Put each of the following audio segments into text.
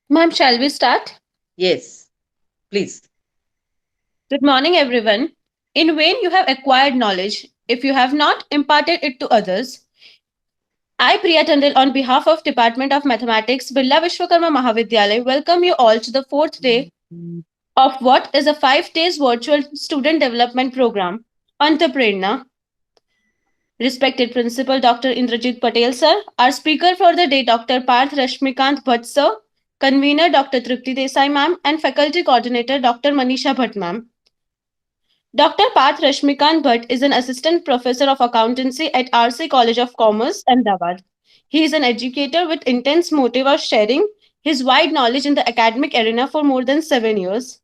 Ma'am, shall we start? Yes, please. Good morning, everyone. In vain you have acquired knowledge if you have not imparted it to others. I, Priya Tandil, on behalf of Department of Mathematics, Birla Vishwakarma Mahavidyalaya, welcome you all to the fourth day of what is a 5 days virtual student development program, Antaprerna. Respected Principal Dr. Indrajit Patel, sir, our speaker for the day, Dr. Parth Rashmikant Bhatt, sir, convener Dr. Tripti Desai, ma'am, and faculty coordinator Dr. Manisha Bhatt, ma'am. Dr. Parth Rashmikant Bhatt is an assistant professor of accountancy at RC College of Commerce, Ahmedabad. He is an educator with intense motive of sharing his wide knowledge in the academic arena for more than 7 years.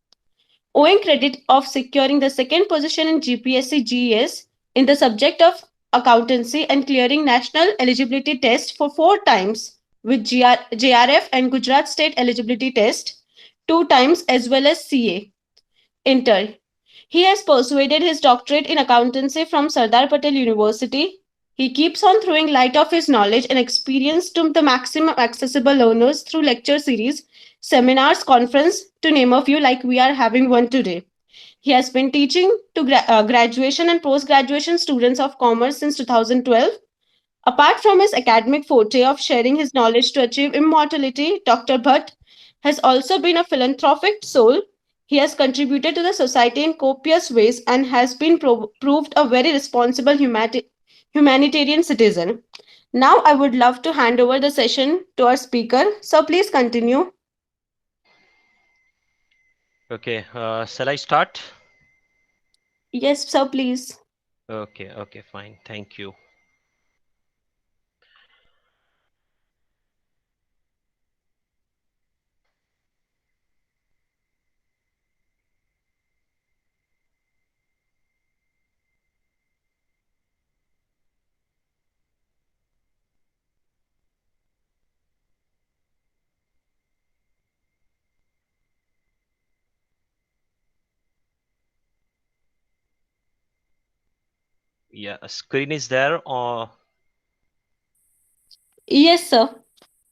Owing credit of securing the second position in GPSC GES in the subject of accountancy and clearing national eligibility test for 4 times with JRF and Gujarat State eligibility test 2 times as well as CA. Inter. He has persuaded his doctorate in accountancy from Sardar Patel University. He keeps on throwing light of his knowledge and experience to the maximum accessible learners through lecture series, seminars, conference, to name a few like we are having one today. He has been teaching to graduation and post-graduation students of commerce since 2012. Apart from his academic forte of sharing his knowledge to achieve immortality, Dr. Bhatt has also been a philanthropic soul. He has contributed to the society in copious ways and has been proved a very responsible humanitarian citizen. Now, I would love to hand over the session to our speaker. So, please continue. Okay, shall I start? Yes, sir, please. Okay, fine. Thank you. Yeah, screen is there or Yes, sir.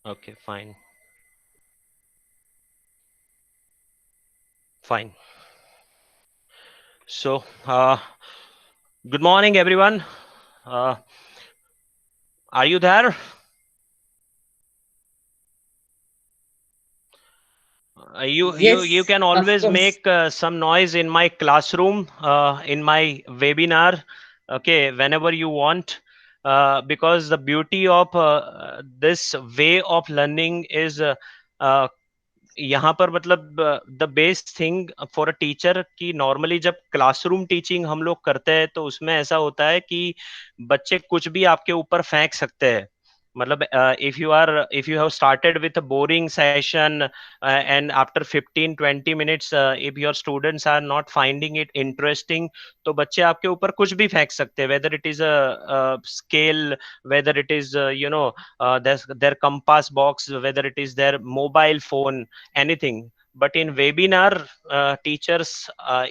okay, fine. Fine. So, good morning, everyone. Uh, are you there? You Yes, can of always course. make some noise in my classroom, in my webinar, okay, whenever you want, because the beauty of this way of learning is uh, यहाँ पर मतलब the best thing for a teacher कि normally जब classroom teaching हम लोग करते हैं तो उसमें ऐसा होता है कि बच्चे कुछ भी आपके ऊपर फेंक सकते हैं मतलब if you have started with a boring session and after 15-20 minutes if your students are not finding it interesting तो बच्चे आपके ऊपर कुछ भी फेंक सकते हैं whether it is a scale whether it is their compass box whether it is their mobile phone anything but in webinar teachers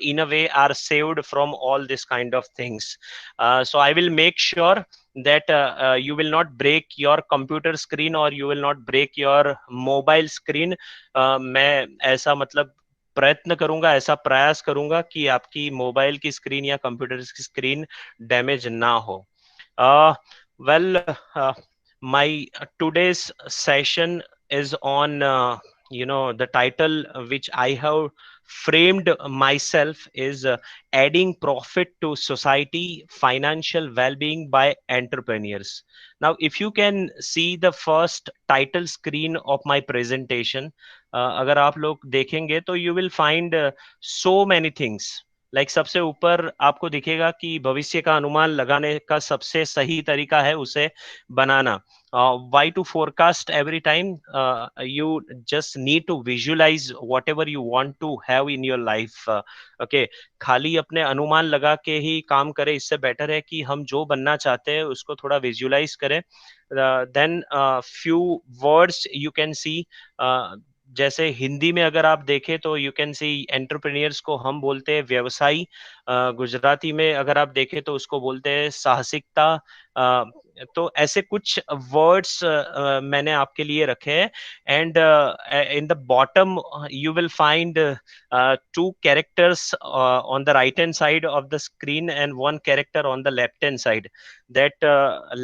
in a way are saved from all this kind of things so I will make sure that you will not break your computer screen or you will not break your mobile screen मैं ऐसा मतलब प्रयत्न करूंगा ऐसा प्रयास करूंगा कि आपकी मोबाइल की स्क्रीन या कंप्यूटर की स्क्रीन डैमेज ना हो uh, well my today's session is on the title which I have framed myself is adding profit to society financial well-being by entrepreneurs. Now if you can see the first title screen of my presentation अगर आप लोग देखेंगे तो you will find so many things like सबसे ऊपर आपको दिखेगा कि भविष्य का अनुमान लगाने का सबसे सही तरीका है उसे बनाना why to forecast every time you just need to visualize whatever you want to have in your life okay खाली अपने अनुमान लगा के ही काम करें इससे बेटर है कि हम जो बनना चाहते हैं उसको थोड़ा विजुलाइज करें then few words you can see जैसे हिंदी में अगर आप देखें तो यू कैन सी एंटरप्रेन्योर्स को हम बोलते हैं व्यवसायी गुजराती में अगर आप देखें तो उसको बोलते हैं साहसिकता तो ऐसे कुछ वर्ड्स मैंने आपके लिए रखे हैं, and in the bottom you will find two characters on the right hand side of the screen and one character on the left hand side. That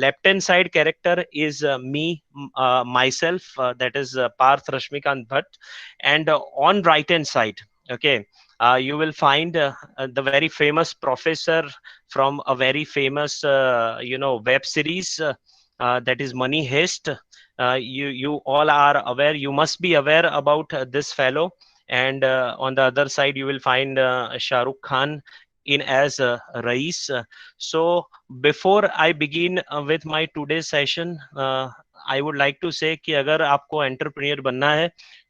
left hand side character is me, myself, that is Parth Rashmikant Bhatt, and on right hand side, okay, you will find the very famous professor from a very famous web series, that is Money Heist. You all are aware, you must be aware about this fellow. And on the other side you will find Shah Rukh Khan in as Rais. So before I begin with my today's session, I would like to say कि अगर आपको entrepreneur बनना है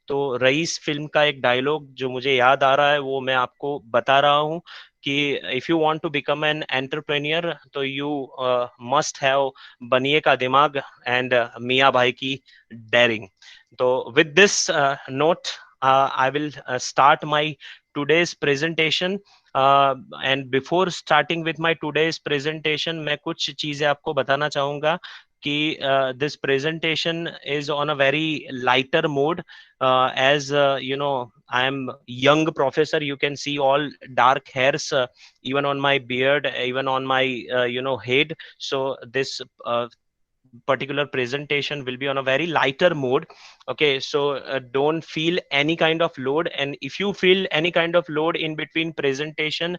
तो rice film का एक dialogue जो मुझे याद आ रहा है वो मैं आपको बता रहा हूँ कि if you want to become an entrepreneur तो यू मस्ट हैव बनिए का दिमाग एंड मियाँ भाई की डेयरिंग. तो with this note I will start my today's presentation. And before starting with my today's presentation, मैं कुछ चीजें आपको बताना चाहूँगा कि this presentation is on a very lighter mode. As you know, I am young professor. You can see all dark hairs, even on my beard, even on my head. So this particular presentation will be on a very lighter mode. Okay, so don't feel any kind of load, and if you feel any kind of load in between presentation,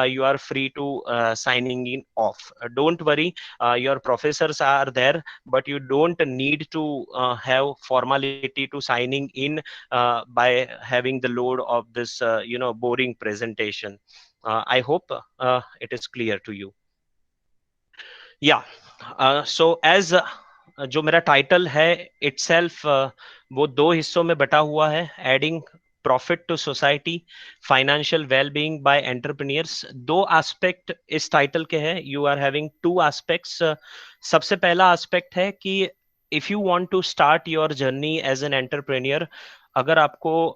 you are free to signing in off. Don't worry, your professors are there, but you don't need to have formality to signing in by having the load of this boring presentation. I hope it is clear to you. Yeah. So as जो मेरा title है itself वो दो हिस्सों में बटा हुआ है, adding profit to society, financial wellbeing by entrepreneurs. दो एस्पेक्ट इस टाइटल के हैं. You are having two aspects. सबसे पहला एस्पेक्ट है कि if you want to start your journey as an entrepreneur, अगर आपको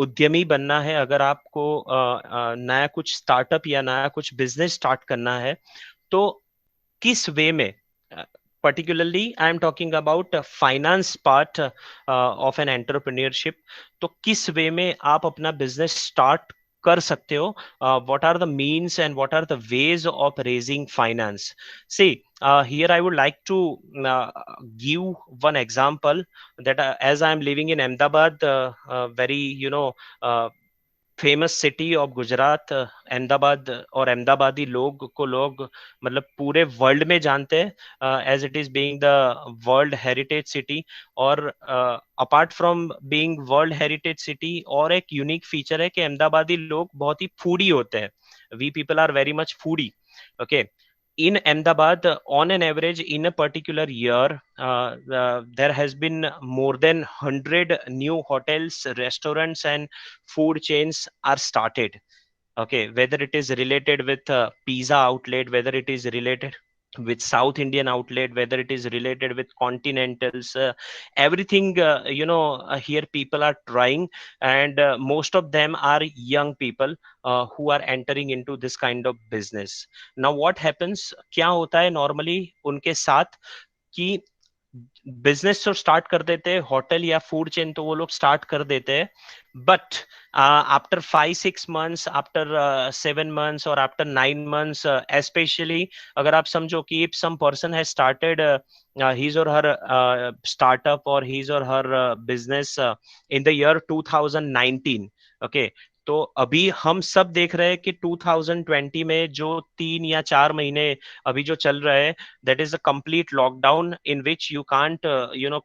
उद्यमी बनना है, अगर आपको नया कुछ स्टार्टअप या नया कुछ बिजनेस स्टार्ट करना है, तो किस वे में, particularly I am talking about finance part of an entrepreneurship, तो किस वे में आप अपना बिजनेस स्टार्ट कर सकते हो. What are the means and what are the ways of raising finance? See, here I would like to give one example that as I am living in Ahmedabad, very famous city of Gujarat, Ahmedabad, और अहमदाबादी लोग को लोग मतलब पूरे world में जानते हैं as it is being the world heritage city. और apart from being world heritage city, और एक यूनिक फीचर है कि अहमदाबादी लोग बहुत ही फूडी होते हैं. We people are very much foodie. Okay, in Ahmedabad, on an average, in a particular year, there has been more than 100 new hotels, restaurants, and food chains are started. Okay, whether it is related with pizza outlet, whether it is related with South Indian outlet, whether it is related with continentals, everything, here people are trying, and most of them are young people who are entering into this kind of business. Now what happens, क्या होता है normally उनके साथ कि business तो start कर देते हैं, होटल या फूड चेन तो वो लोग स्टार्ट कर देते हैं, but after 5-6 months, after 7 months और आफ्टर 9 months, especially अगर आप समझो कि if some person has started his or her startup or his or her business in the year 2019, okay, तो अभी हम सब देख रहे हैं कि 2020 में जो 3 या 4 महीने अभी जो चल रहा है, that is a complete lockdown in which you can't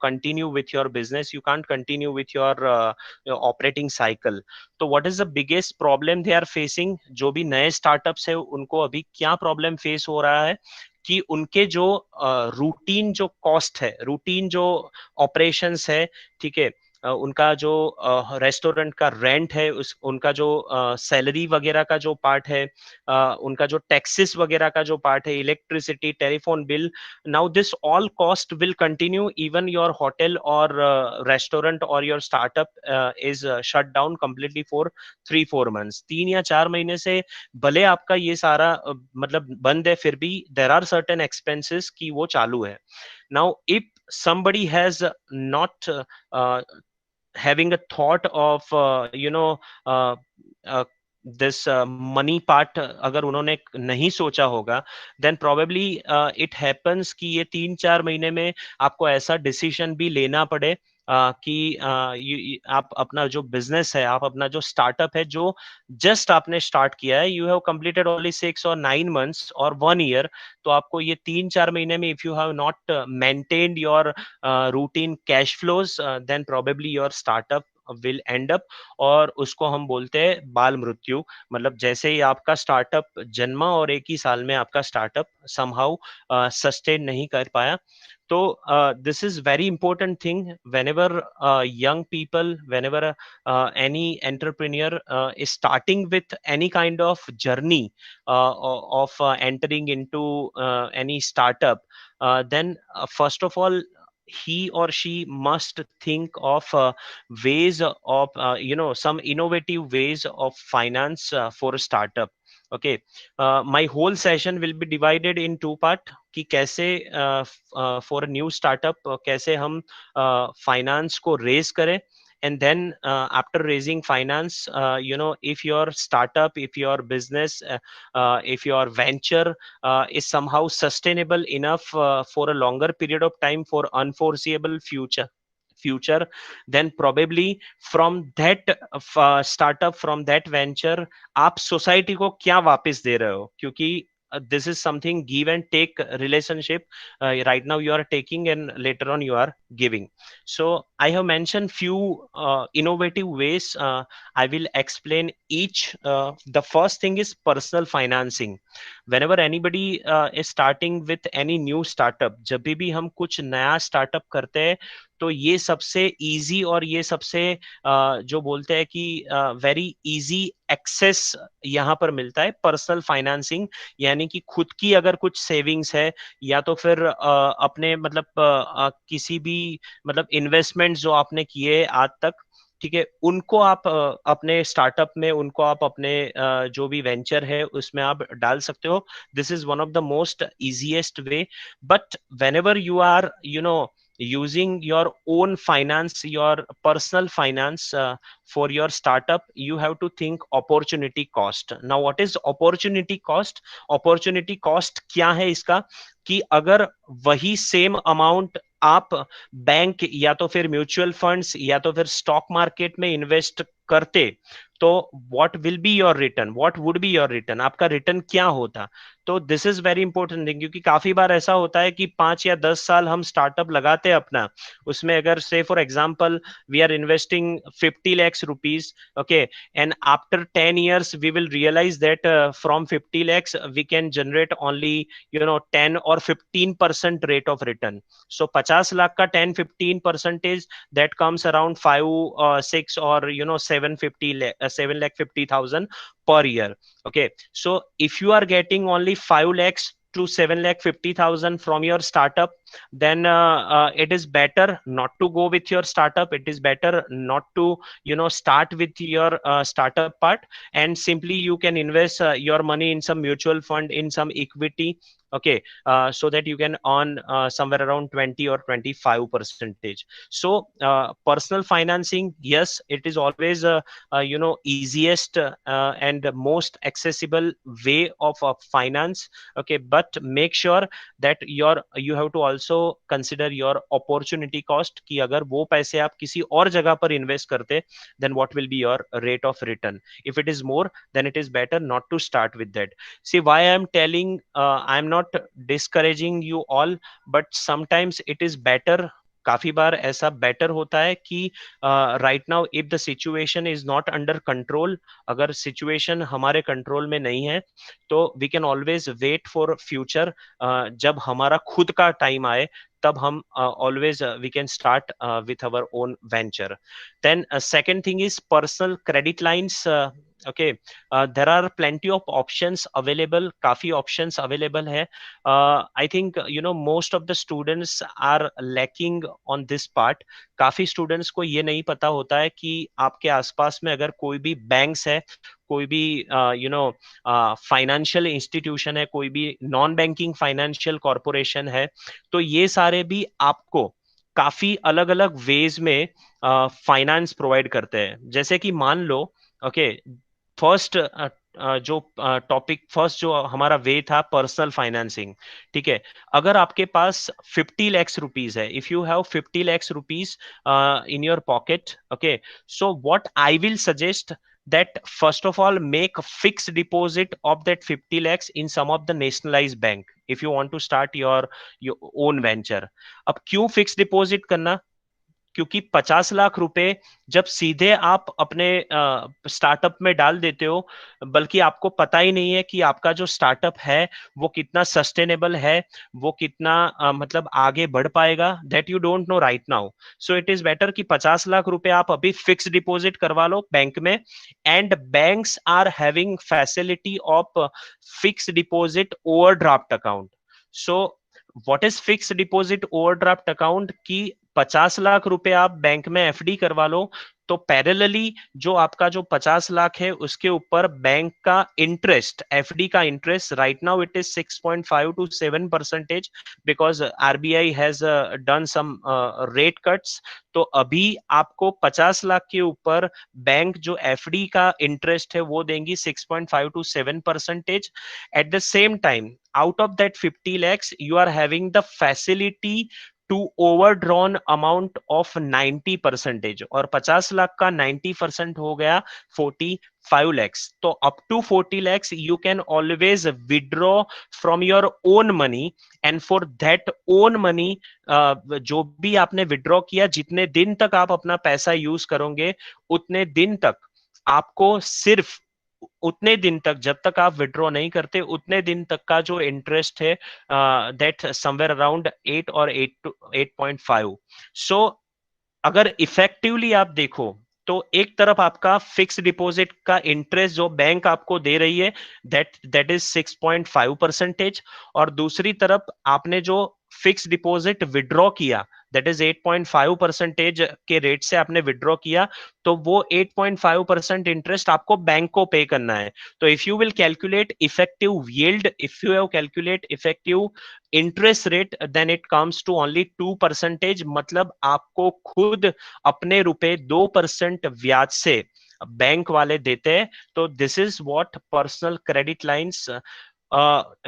continue with your business, you can't continue with your operating cycle. तो what is the biggest problem they are facing? जो भी नए स्टार्टअप्स है उनको अभी क्या प्रॉब्लम फेस हो रहा है कि उनके जो रूटीन जो कॉस्ट है, रूटीन जो ऑपरेशंस है, ठीक है, उनका जो रेस्टोरेंट का रेंट है, उस उनका जो सैलरी वगैरह का जो पार्ट है, उनका जो टैक्सेस वगैरह का जो पार्ट है, electricity, telephone bill, now this all cost will continue even your hotel or restaurant or your startup is shut down completely for 3-4 months. 3 या 4 महीने से भले आपका ये सारा मतलब बंद है, फिर भी there are certain expenses कि वो चालू है. Now if somebody has not having a thought of uh, uh, this money part, अगर उन्होंने नहीं सोचा होगा, then probably it happens कि ये 3-4 महीने में आपको ऐसा डिसीजन भी लेना पड़े कि आप अपना जो बिजनेस है, आप अपना जो स्टार्टअप है, जो जस्ट आपने स्टार्ट किया है, you have completed only 6 or 9 months और 1 year, तो आपको ये 3-4 महीने में if you have not maintained your routine cash flows, then probably your startup will end up, और उसको हम बोलते हैं बाल मृत्यु. मतलब जैसे ही आपका स्टार्टअप जन्मा और एक ही साल में आपका स्टार्टअप समहाउ सस्टेन नहीं कर पाया. तो this is very important thing whenever young people, whenever any entrepreneur is starting with any kind of journey of entering into any startup, then first of all he or she must think of ways of some innovative ways of finance for a startup. Okay, my whole session will be divided in two part कि कैसे for new startup कैसे हम finance को raise करें, and then after raising finance, if your startup, if your business, if your venture is somehow sustainable enough for a longer period of time for unforeseeable future, then probably from that startup, from that venture, आप society को क्या वापस दे रहे हो, क्योंकि this is something give and take relationship. Right now you are taking and later on you are giving. So I have mentioned few innovative ways. I will explain each. The first thing is personal financing. Whenever anybody is starting with any new startup, जब भी हम कुछ नया startup करते हैं, तो ये सबसे इजी और ये सबसे जो बोलते हैं कि वेरी इजी एक्सेस यहाँ पर मिलता है, पर्सनल फाइनेंसिंग. यानी कि खुद की अगर कुछ सेविंग्स है, या तो फिर अपने मतलब किसी भी मतलब इन्वेस्टमेंट जो आपने किए आज तक, ठीक है, उनको आप अपने स्टार्टअप में, उनको आप अपने जो भी वेंचर है उसमें आप डाल सकते हो. This is one of the most easiest way. But whenever you are using your own finance, your personal finance for your startup, you have to think opportunity cost. Now what is opportunity cost? Opportunity cost क्या है इसका, कि अगर वही same amount आप bank या तो फिर म्यूचुअल फंड्स या तो फिर स्टॉक मार्केट में इन्वेस्ट करते, तो what will be your return, what would be your return, आपका रिटर्न क्या होता. तो this is very important thing, क्योंकि काफी बार ऐसा होता है कि 5 या 10 साल हम स्टार्टअप लगाते हैं अपना, उसमें अगर से for example we are investing 50 lakhs rupees, okay, and after 10 years we will realize that from 50 lakhs we can generate only 10 or 15% rate of return. So 50 lakh का 10-15 percentage, that comes around 5 6 or 750,000 per year. Okay, so if you are getting only 5 lakhs to 7,50,000 from your startup, then it is better not to go with your startup. It is better not to start with your startup part, and simply you can invest your money in some mutual fund, in some equity. Okay, so that you can earn somewhere around 20 or 25 percentage. So personal financing, yes, it is always easiest and most accessible way of finance. Okay, but make sure that you have to also consider your opportunity cost, कि अगर वो पैसे आप किसी और जगह पर invest करते, then what will be your rate of return. If it is more, then it is better not to start with that. See, why I am telling, I am not discouraging you all, but sometimes it is better काफी बार ऐसा better होता है कि right now if the situation is not under control, अगर situation हमारे control में नहीं है तो we can always wait for future. जब हमारा खुद का टाइम आए तब हम always we can start with our own venture. Then second thing is personal credit lines. Okay, there are plenty of options available, काफी options available है. I think most of the students are lacking on this part. काफी students को ये नहीं पता होता है कि आपके आसपास में अगर कोई भी banks है, कोई भी फाइनेंशियल इंस्टीट्यूशन है, कोई भी नॉन बैंकिंग फाइनेंशियल कॉरपोरेशन है, तो ये सारे भी आपको काफी अलग अलग वेज में फाइनेंस प्रोवाइड करते हैं। जैसे कि मान लो, ओके, फर्स्ट जो टॉपिक फर्स्ट जो हमारा वे था पर्सनल फाइनेंसिंग, ठीक है। अगर आपके पास 50 lakhs rupees है, if you have 50 lakhs rupees in your pocket, okay, so what I will suggest that first of all make a fixed deposit of that 50 lakhs in some of the nationalized bank if you want to start your own venture. अब क्यों fix deposit करना? क्योंकि 50 लाख रुपए जब सीधे आप अपने startup में डाल देते हो, बल्कि आपको पता ही नहीं है कि आपका जो स्टार्टअप है वो कितना सस्टेनेबल है, वो कितना मतलब आगे बढ़ पाएगा, that you don't know right now. So it is better कि 50 लाख रुपए आप अभी फिक्स डिपॉजिट करवा लो बैंक में, and banks are having facility of fix deposit overdraft account. So what is fix deposit overdraft account? की 50 लाख रुपए आप बैंक में एफडी करवा लो, तो पैरेलली जो आपका जो 50 लाख है उसके ऊपर बैंक का इंटरेस्ट, एफडी का interest, right now it is 6.5 to 7% because RBI has done some rate cuts. तो अभी आपको 50 लाख के ऊपर बैंक जो एफडी का इंटरेस्ट है वो देंगी 6.5 to 7%। At the same time out of that 50 lakhs you are having the facility to overdrawn amount of 90%, और 50 लाख का 90% हो गया 45 lakhs। तो up to 40 lakhs you can always withdraw from your own money, and for that own money जो भी आपने withdraw किया, जितने दिन तक आप अपना पैसा यूज करोगे उतने दिन तक आपको सिर्फ उतने दिन तक, जब तक आप विड्रॉ नहीं करते उतने दिन तक का जो इंटरेस्ट है दैट समवेयर अराउंड 8 और 8.5। सो अगर इफेक्टिवली आप देखो तो एक तरफ आपका फिक्स डिपॉजिट का इंटरेस्ट जो बैंक आपको दे रही है दैट इज 6.5%, और दूसरी तरफ आपने जो फिक्स डिपॉजिट विड्रॉ किया दैट इज 8.5% के रेट से आपने विड्रॉ किया, तो वो 8.5% इंटरेस्ट आपको बैंक को पे करना है। तो if you will calculate effective yield, if you have calculate effective interest rate, then it comes to only 2%। मतलब आपको खुद अपने रुपए 2% ब्याज से बैंक वाले देते हैं। तो this is what personal credit lines.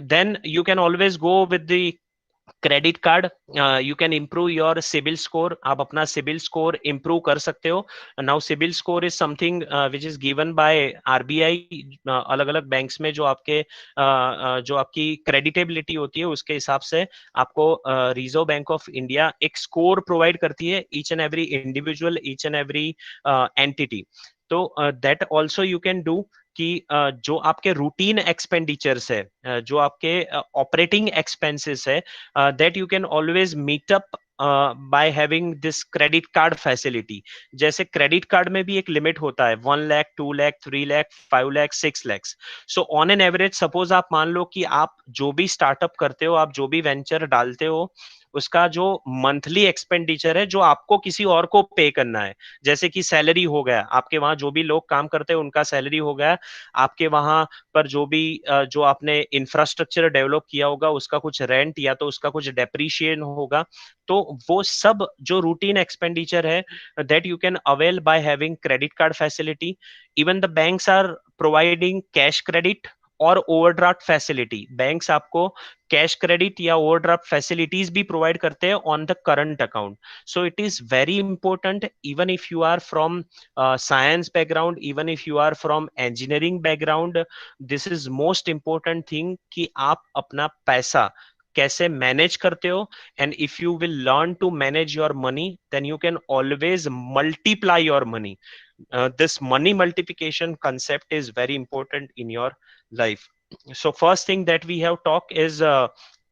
Then you can always go with the credit card, you can improve your CIBIL score. आप अपना सिबिल स्कोर इम्प्रूव कर सकते हो। Now CIBIL score is something which is given by RBI. अलग अलग banks में जो आपके जो आपकी क्रेडिटेबिलिटी होती है उसके हिसाब से आपको रिजर्व बैंक ऑफ इंडिया एक स्कोर प्रोवाइड करती है, each and every individual, each and every entity. तो that also you can do कि जो आपके रूटीन एक्सपेंडिचर्स है, जो आपके ऑपरेटिंग एक्सपेंसेस है, that you can always meet up by having this credit card facility. जैसे क्रेडिट कार्ड में भी एक लिमिट होता है 1 lakh, 2 lakh, 3 lakh, 5 lakh, 6 lakh. So on an average suppose आप मान लो कि आप जो भी स्टार्टअप करते हो, आप जो भी वेंचर डालते हो, उसका जो मंथली एक्सपेंडिचर है जो आपको किसी और को पे करना है, जैसे कि सैलरी हो गया, आपके वहां जो भी लोग काम करते हैं उनका सैलरी हो गया, आपके वहां पर जो भी जो आपने इंफ्रास्ट्रक्चर डेवलप किया होगा उसका कुछ रेंट या तो उसका कुछ डेप्रिशिएशन होगा, तो वो सब जो रूटीन एक्सपेंडिचर है that you can avail by having credit card facility. Even the banks are providing cash credit और ओवरड्राफ्ट फैसिलिटी। बैंक्स आपको कैश क्रेडिट या ओवरड्राफ्ट फैसिलिटीज भी प्रोवाइड करते हैं on the current account. So it is very important, even if you are from science background, even if you are from engineering background, this is most important thing कि आप अपना पैसा कैसे manage करते हो, and if you will learn to manage your money then you can always multiply your money. This money multiplication concept is very important in your life. So first thing that we have talked is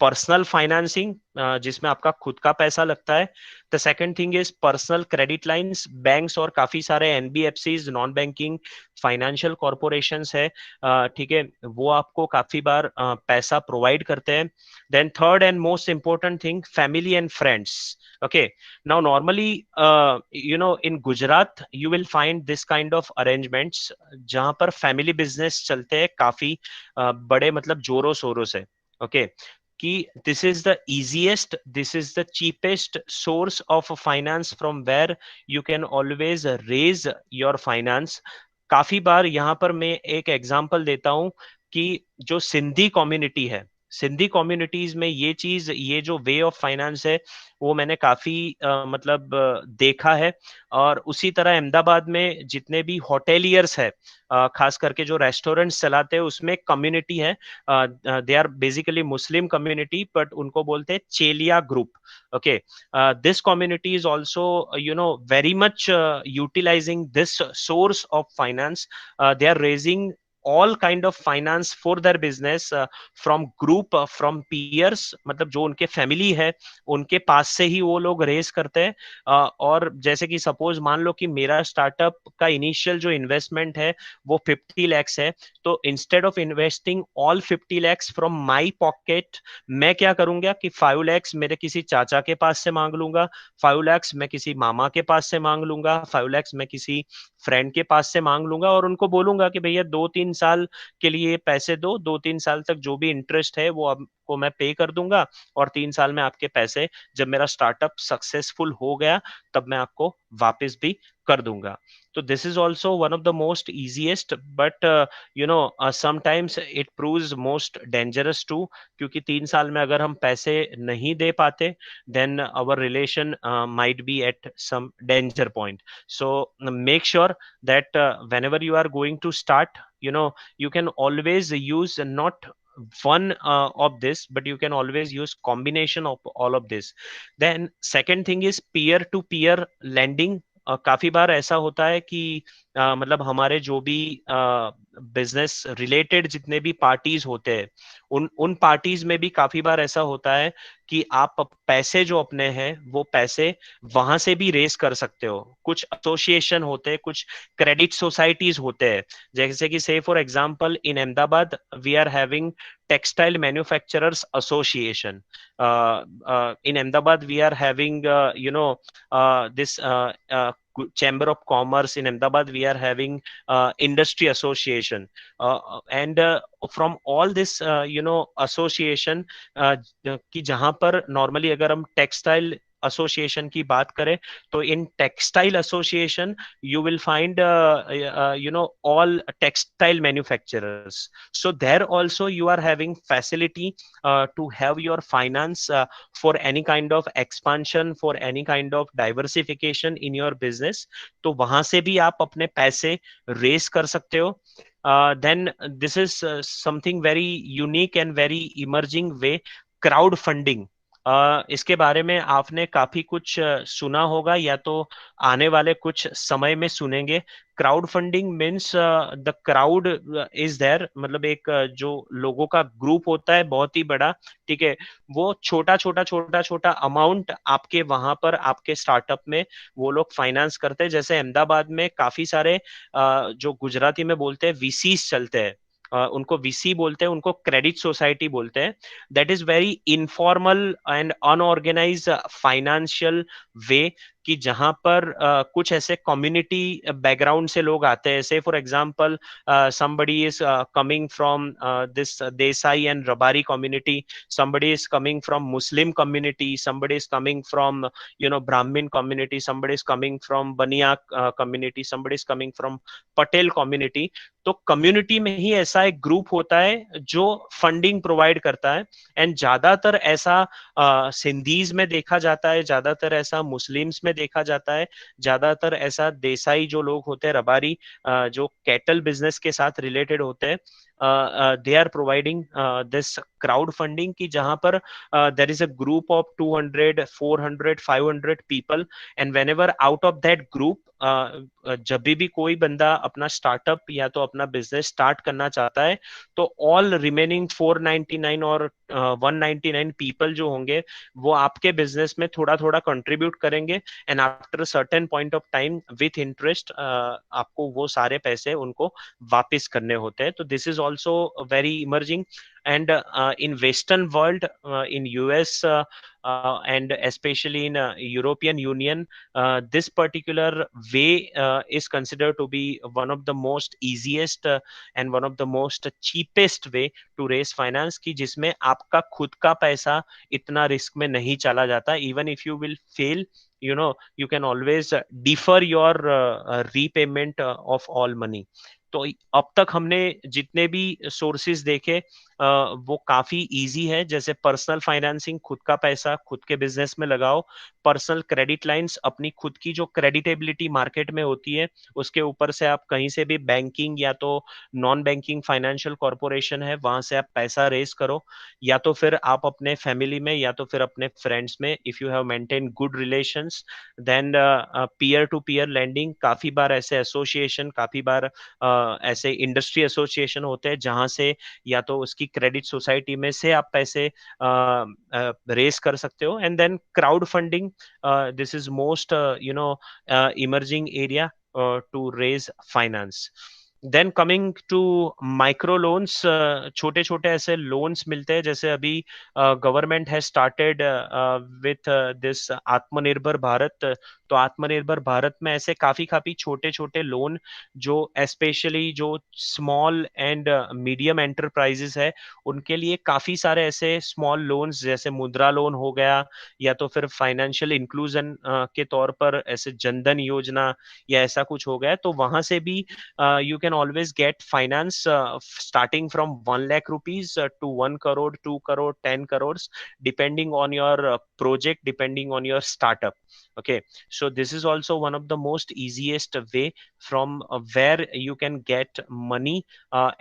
personal financing, जिसमें आपका खुद का पैसा लगता है. The second thing is personal credit lines. Banks और काफी सारे NBFCs, non banking financial corporations है, ठीक है, वो आपको काफी बार पैसा प्रोवाइड करते हैं. Then third and most important thing, family and friends. Okay, now normally in Gujarat you will find this kind of arrangements जहां पर फैमिली बिजनेस चलते हैं काफी बड़े, मतलब जोरों शोरों से. ओके, कि this is the easiest, this is the cheapest source of finance from where you can always raise your finance. काफी बार यहाँ पर मैं एक एग्जांपल देता हूं कि जो सिंधी कम्युनिटी है, सिंधी कम्युनिटीज में ये चीज, ये जो वे ऑफ फाइनेंस है वो मैंने काफी मतलब देखा है. और उसी तरह अहमदाबाद में जितने भी होटेलियर्स है, खास करके जो रेस्टोरेंट्स चलाते हैं, उसमें कम्युनिटी है, they are basically Muslim community, but उनको बोलते हैं Chelia group. Okay, this community is also very much utilizing this source of finance. They are raising all kind of finance for their business from group, from peers, मतलब जो उनके family है उनके पास से ही वो लोग रेस करते हैं. और जैसे कि सपोज मान लो कि मेरा स्टार्टअप का इनिशियल जो इन्वेस्टमेंट है वो 50 lakhs है, तो instead of investing all 50 lakhs from my pocket, मैं क्या करूंगा कि 5 lakhs मेरे किसी चाचा के पास से मांग लूंगा, 5 lakhs मैं किसी मामा के पास से मांग लूंगा, 5 lakhs मैं किसी फ्रेंड के पास से मांग लूंगा, और उनको बोलूंगा कि भैया 2-3 साल के लिए पैसे दो, 2-3 साल तक जो भी इंटरेस्ट है वो आपको मैं पे कर दूंगा, और 3 साल में आपके पैसे, जब मेरा स्टार्टअप सक्सेसफुल हो गया तब मैं आपको वापस भी कर दूंगा. तो this is also one of the most easiest, but sometimes it proves most dangerous too, क्योंकि 3 साल में अगर हम पैसे नहीं दे पाते then our relation might be at some danger point. So make sure that whenever you are going to start, you can always use not one of this, but you can always use combination of all of this. Then second thing is peer to peer lending. काफी बार ऐसा होता है कि मतलब हमारे जो भी बिजनेस रिलेटेड जितने भी पार्टीज होते हैं, उन पार्टीज में भी काफी बार ऐसा होता है कि आप पैसे जो अपने हैं वो पैसे वहां से भी रेस कर सकते हो. कुछ एसोसिएशन होते हैं, कुछ क्रेडिट सोसाइटीज होते हैं, जैसे कि say for example in Ahmedabad we are having textile manufacturers association. in Ahmedabad we are having this Chamber of Commerce. In Ahmedabad we are having industry association, and from all this association, कि जहां पर normally अगर हम textile association की बात करें तो in textile association you will find all textile manufacturers. So there also you are having facility to have your finance for any kind of expansion, for any kind of diversification in your business. तो वहां से भी आप अपने पैसे race कर सकते हो. Then this is something very unique and very emerging way, crowd funding. इसके बारे में आपने काफी कुछ सुना होगा या तो आने वाले कुछ समय में सुनेंगे. Crowd funding means the crowd is there, मतलब एक जो लोगों का ग्रुप होता है बहुत ही बड़ा, ठीक है, वो छोटा छोटा छोटा छोटा अमाउंट आपके वहां पर आपके स्टार्टअप में वो लोग फाइनेंस करते हैं. जैसे अहमदाबाद में काफी सारे जो गुजराती में बोलते हैं वीसीस चलते हैं, उनको वीसी बोलते हैं, उनको क्रेडिट सोसाइटी बोलते हैं. That is very informal and unorganised financial way, कि जहां पर कुछ ऐसे कम्युनिटी बैकग्राउंड से लोग आते हैं. से for example somebody is coming from this Desai and Rabari community, somebody is coming from Muslim community, somebody is coming from Brahmin community, somebody is coming from Baniya community, somebody is coming from Patel community. तो community में ही ऐसा एक group होता है जो funding provide करता है. And ज्यादातर ऐसा सिंधीज में देखा जाता है, ज्यादातर ऐसा मुस्लिम्स में देखा जाता है, ज्यादातर ऐसा देसाई जो लोग होते हैं, रबारी जो कैटल बिजनेस के साथ रिलेटेड होते हैं, they are providing this crowd funding ki jahan par there is a group of 200 400 500 people, and whenever out of that group जब भी कोई बंदा अपना स्टार्टअप या तो अपना बिजनेस स्टार्ट करना चाहता है तो ऑल रिमेनिंग 499 और 199 पीपल जो होंगे वो आपके बिजनेस में थोड़ा थोड़ा कंट्रीब्यूट करेंगे, and after certain point of time with interest आपको वो सारे पैसे उनको वापस करने होते हैं. तो this is also very emerging, and in western world, in US and especially in European Union, this particular way is considered to be one of the most easiest and one of the most cheapest way to raise finance, कि जिसमें आपका खुद का पैसा इतना risk में नहीं चला जाता. Even if you will fail, you know, you can always defer your repayment of all money. तो अब तक हमने जितने भी सोर्सेज देखे वो काफी इजी है. जैसे पर्सनल फाइनेंसिंग, खुद का पैसा खुद के बिजनेस में लगाओ. पर्सनल क्रेडिट लाइंस, अपनी खुद की जो क्रेडिटेबिलिटी मार्केट में होती है उसके ऊपर से आप कहीं से भी बैंकिंग या तो नॉन बैंकिंग फाइनेंशियल कॉर्पोरेशन है वहां से आप पैसा रेज करो, या तो फिर आप अपने फैमिली में या तो फिर अपने फ्रेंड्स में, if you have maintain good relations, then peer to peer lending. काफी बार ऐसे एसोसिएशन, काफी बार ऐसे इंडस्ट्री एसोसिएशन होते हैं जहां से या तो उसकी क्रेडिट सोसाइटी में से आप पैसे रेस कर सकते हो. And then crowd funding, this is most emerging area to raise finance. Then coming to micro loans, छोटे छोटे ऐसे लोन्स मिलते हैं. जैसे अभी government has started with this Atmanirbhar Bharat. तो आत्मनिर्भर भारत में ऐसे काफी काफी छोटे छोटे लोन जो स्पेशली जो स्मॉल एंड मीडियम एंटरप्राइजेस है उनके लिए काफी सारे ऐसे स्मॉल लोन्स, जैसे मुद्रा लोन हो गया, या तो फिर फाइनेंशियल इंक्लूजन के तौर पर ऐसे जनधन योजना या ऐसा कुछ हो गया. तो वहां से भी you can always get finance starting from 1 lakh rupees to 1 crore, 2 crore, 10 crores, depending on your project, depending on your startup. Okay, so this is also one of the most easiest way from where you can get money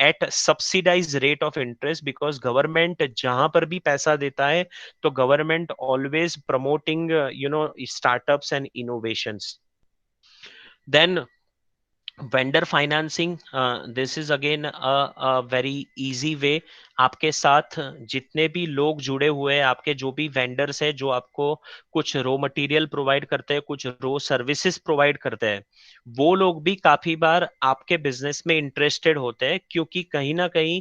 at subsidized rate of interest, because government जहां पर भी पैसा देता है तो government always promoting startups and innovations. Then vendor financing, this is again a very easy way. आपके साथ जितने भी लोग जुड़े हुए हैं, आपके जो भी वेंडर्स है जो आपको कुछ रॉ मटेरियल प्रोवाइड करते हैं, कुछ रॉ सर्विसेज प्रोवाइड करते हैं, वो लोग भी काफी बार आपके बिजनेस में इंटरेस्टेड होते हैं, क्योंकि कहीं ना कहीं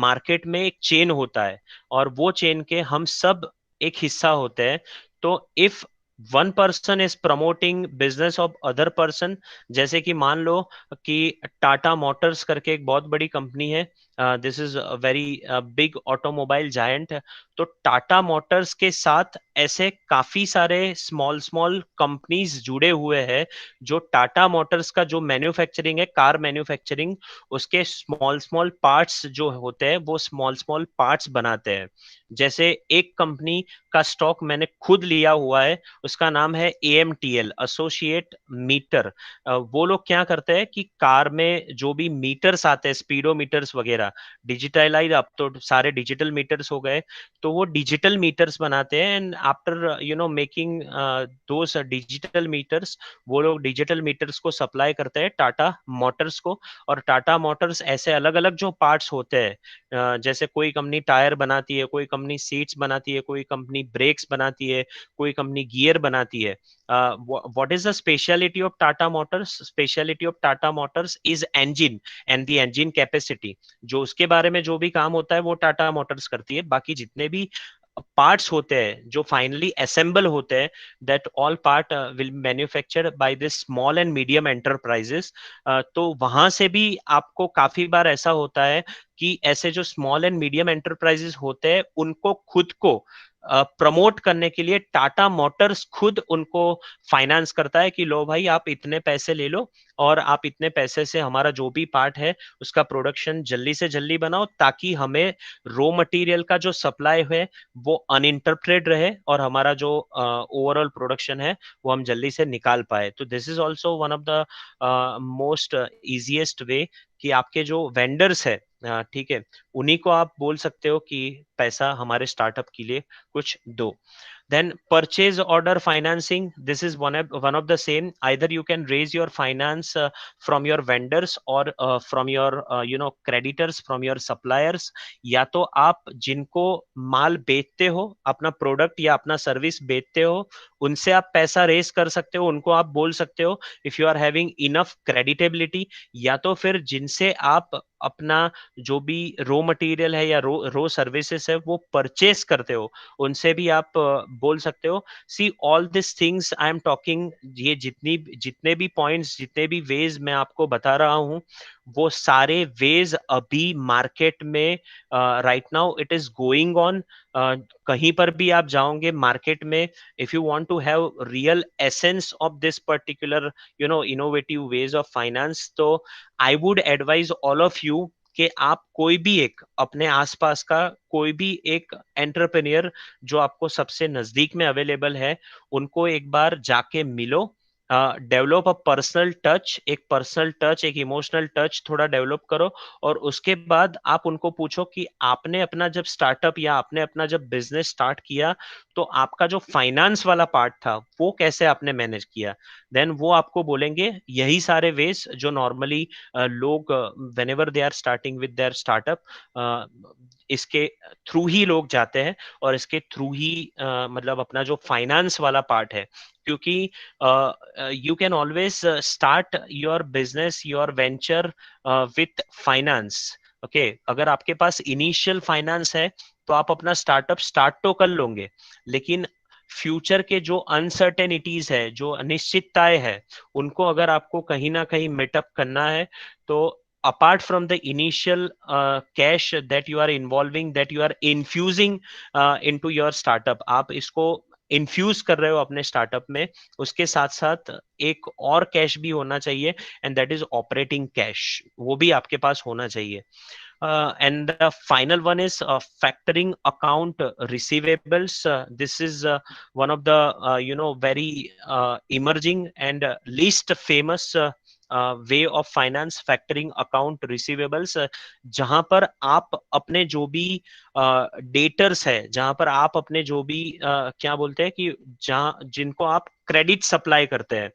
मार्केट में एक चेन होता है और वो चेन के हम सब एक हिस्सा होते हैं. तो if one person is promoting business of other person, जैसे कि मान लो कि टाटा मोटर्स करके एक बहुत बड़ी कंपनी है, this is a very big automobile giant. तो टाटा मोटर्स के साथ ऐसे काफी सारे स्मॉल स्मॉल कंपनीज जुड़े हुए हैं जो टाटा मोटर्स का जो मैन्युफैक्चरिंग है, कार मैन्युफैक्चरिंग, उसके स्मॉल स्मॉल पार्ट्स जो होते हैं वो स्मॉल स्मॉल पार्ट्स बनाते हैं. जैसे एक कंपनी का स्टॉक मैंने खुद लिया हुआ है, उसका नाम है AMTL, एसोसिएट मीटर. वो लोग क्या करते हैं कि कार में जो भी मीटर्स आते हैं, स्पीडोमीटर्स वगैरह, डिजिटलाइज, अब तो सारे डिजिटल मीटर्स हो गए, तो वो डिजिटल मीटर्स बनाते हैं. And after making those digital meters, वो लोग डिजिटल मीटर्स को सप्लाई करते हैं टाटा मोटर्स को. और टाटा मोटर्स ऐसे अलग अलग जो पार्ट्स होते हैं, जैसे कोई कंपनी टायर बनाती है, कोई कंपनी सीट्स बनाती है, कोई कंपनी ब्रेक्स बनाती है, कोई कंपनी गियर बनाती है. what is the speciality of Tata Motors? Speciality of Tata Motors is engine and the engine capacity. जो उसके बारे में जो भी काम होता है वो टाटा मोटर्स करती है. बाकी जितने भी पार्ट्स होते हैं जो फाइनली असेंबल होते हैं, that all part will manufactured by this small and medium enterprises. तो वहां से भी आपको काफी बार ऐसा होता है कि ऐसे जो स्मॉल एंड मीडियम एंटरप्राइजेस होते हैं उनको खुद को प्रमोट करने के लिए टाटा मोटर्स खुद उनको फाइनेंस करता है कि लो भाई आप इतने पैसे ले लो और आप इतने पैसे से हमारा जो भी पार्ट है उसका प्रोडक्शन जल्दी से जल्दी बनाओ, ताकि हमें रॉ मटेरियल का जो सप्लाई है वो अनइंटरप्टेड रहे और हमारा जो ओवरऑल प्रोडक्शन है वो हम जल्दी से निकाल पाए. तो this is also one of the most easiest way कि आपके जो वेंडर्स है ठीक है, उन्हीं को आप बोल सकते हो कि पैसा हमारे स्टार्टअप के लिए कुछ दो. Then purchase order financing, this is one of the same. Either you can raise your finance from your vendors or from your creditors, from your suppliers. या तो आप जिनको माल बेचते हो, अपना प्रोडक्ट या अपना सर्विस बेचते हो, उनसे आप पैसा रेज कर सकते हो, उनको आप बोल सकते हो if you are having enough creditability. या तो फिर जिनसे आप अपना जो भी रो मटेरियल है या रो सर्विसेज है वो परचेस करते हो, उनसे भी आप बोल सकते हो. See all this things I am talking, ये जितने भी पॉइंट्स, जितने भी वेज मैं आपको बता रहा हूं, वो सारे वेज अभी मार्केट में right now it is going on. कहीं पर भी आप जाओगे मार्केट में, if you want to have real essence of this particular innovative ways of finance, तो I would advise all of you कि आप कोई भी एक अपने आसपास का कोई भी एक एंटरप्रेन्योर जो आपको सबसे नजदीक में अवेलेबल है, उनको एक बार जाके मिलो. डेवलप अ पर्सनल टच, एक इमोशनल टच थोड़ा डेवलप करो. और उसके बाद आप उनको पूछो कि आपने अपना जब स्टार्टअप या आपने अपना जब बिजनेस स्टार्ट किया, तो आपका जो फाइनेंस वाला पार्ट था वो कैसे आपने मैनेज किया. देन वो आपको बोलेंगे यही सारे वेज जो नॉर्मली लोग whenever they are starting with their startup, इसके थ्रू ही लोग जाते हैं, और इसके थ्रू ही मतलब अपना जो फाइनेंस वाला पार्ट है. क्योंकि you can always start your business, your venture with finance. Okay, अगर आपके पास इनिशियल फाइनेंस है तो आप अपना स्टार्टअप स्टार्ट तो कर लोगे, लेकिन फ्यूचर के जो अनसर्टेनिटीज है, जो अनिश्चितताएं है, उनको अगर आपको कहीं ना कहीं मीटअप करना है, तो apart from the initial cash that you are involving, that you are infusing into your startup, आप इसको इन्फ्यूज कर रहे हो अपने स्टार्टअप में, उसके साथ साथ एक और कैश भी होना चाहिए, and that is operating cash. वो भी आपके पास होना चाहिए. And the final one is factoring account receivables. This is one of the very emerging and least famous way of finance, factoring account receivables. जहां पर आप अपने जो भी डेटर्स है, जहां पर आप अपने जो भी क्या बोलते हैं कि जहां जिनको आप क्रेडिट सप्लाई करते हैं,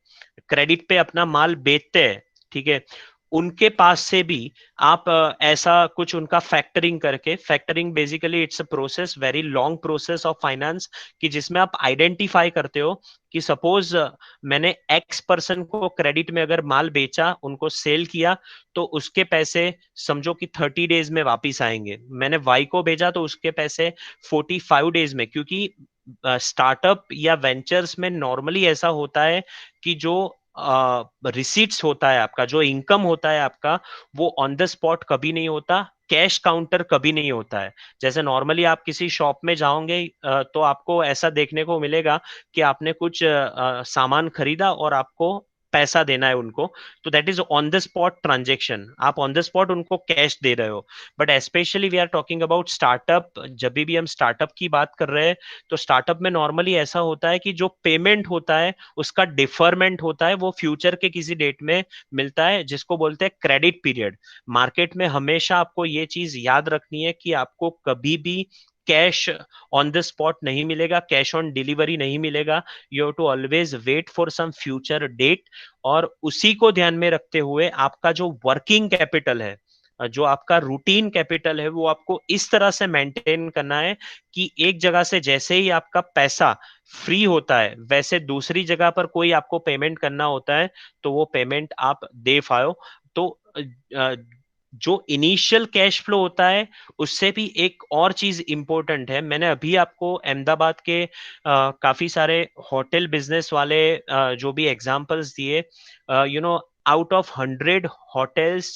क्रेडिट पे अपना माल बेचते हैं, ठीक है, उनके पास से भी आप ऐसा कुछ उनका फैक्टरिंग करके, factoring basically it's a process, very long process of finance, कि जिसमें आप आइडेंटिफाई करते हो कि सपोज मैंने एक्स पर्सन को क्रेडिट में अगर माल बेचा, उनको सेल किया, तो उसके पैसे समझो कि 30 डेज में वापिस आएंगे. मैंने वाई को भेजा तो उसके पैसे 45 डेज में. क्योंकि स्टार्टअप या वेंचर्स में नॉर्मली ऐसा होता है कि जो रिसीट्स होता है आपका, जो इनकम होता है आपका, वो ऑन द स्पॉट कभी नहीं होता, कैश काउंटर कभी नहीं होता है. जैसे नॉर्मली आप किसी शॉप में जाओगे तो आपको ऐसा देखने को मिलेगा कि आपने कुछ सामान खरीदा और आपको पैसा देना है उनको, तो that is on the spot transaction, आप ऑन द स्पॉट उनको कैश दे रहे हो. But specially we are talking about startup. जब भी हम स्टार्टअप की बात कर रहे हैं, तो स्टार्टअप में नॉर्मली ऐसा होता है कि जो पेमेंट होता है उसका डिफरमेंट होता है, वो फ्यूचर के किसी डेट में मिलता है, जिसको बोलते हैं क्रेडिट पीरियड. मार्केट में हमेशा आपको ये चीज याद रखनी है कि आपको कभी भी कैश ऑन द स्पॉट नहीं मिलेगा, कैश ऑन डिलीवरी नहीं मिलेगा. You have to always wait for some future date. और उसी को ध्यान में रखते हुए आपका जो वर्किंग कैपिटल है, जो आपका रूटीन कैपिटल है, वो आपको इस तरह से मेंटेन करना है कि एक जगह से जैसे ही आपका पैसा फ्री होता है, वैसे दूसरी जगह पर कोई आपको पेमेंट करना होता है, तो वो पेमेंट आप दे पाओ. तो जो इनिशियल कैश फ्लो होता है, उससे भी एक और चीज इंपॉर्टेंट है. मैंने अभी आपको अहमदाबाद के काफी सारे होटल बिजनेस वाले जो भी एग्जांपल्स दिए, out of 100 hotels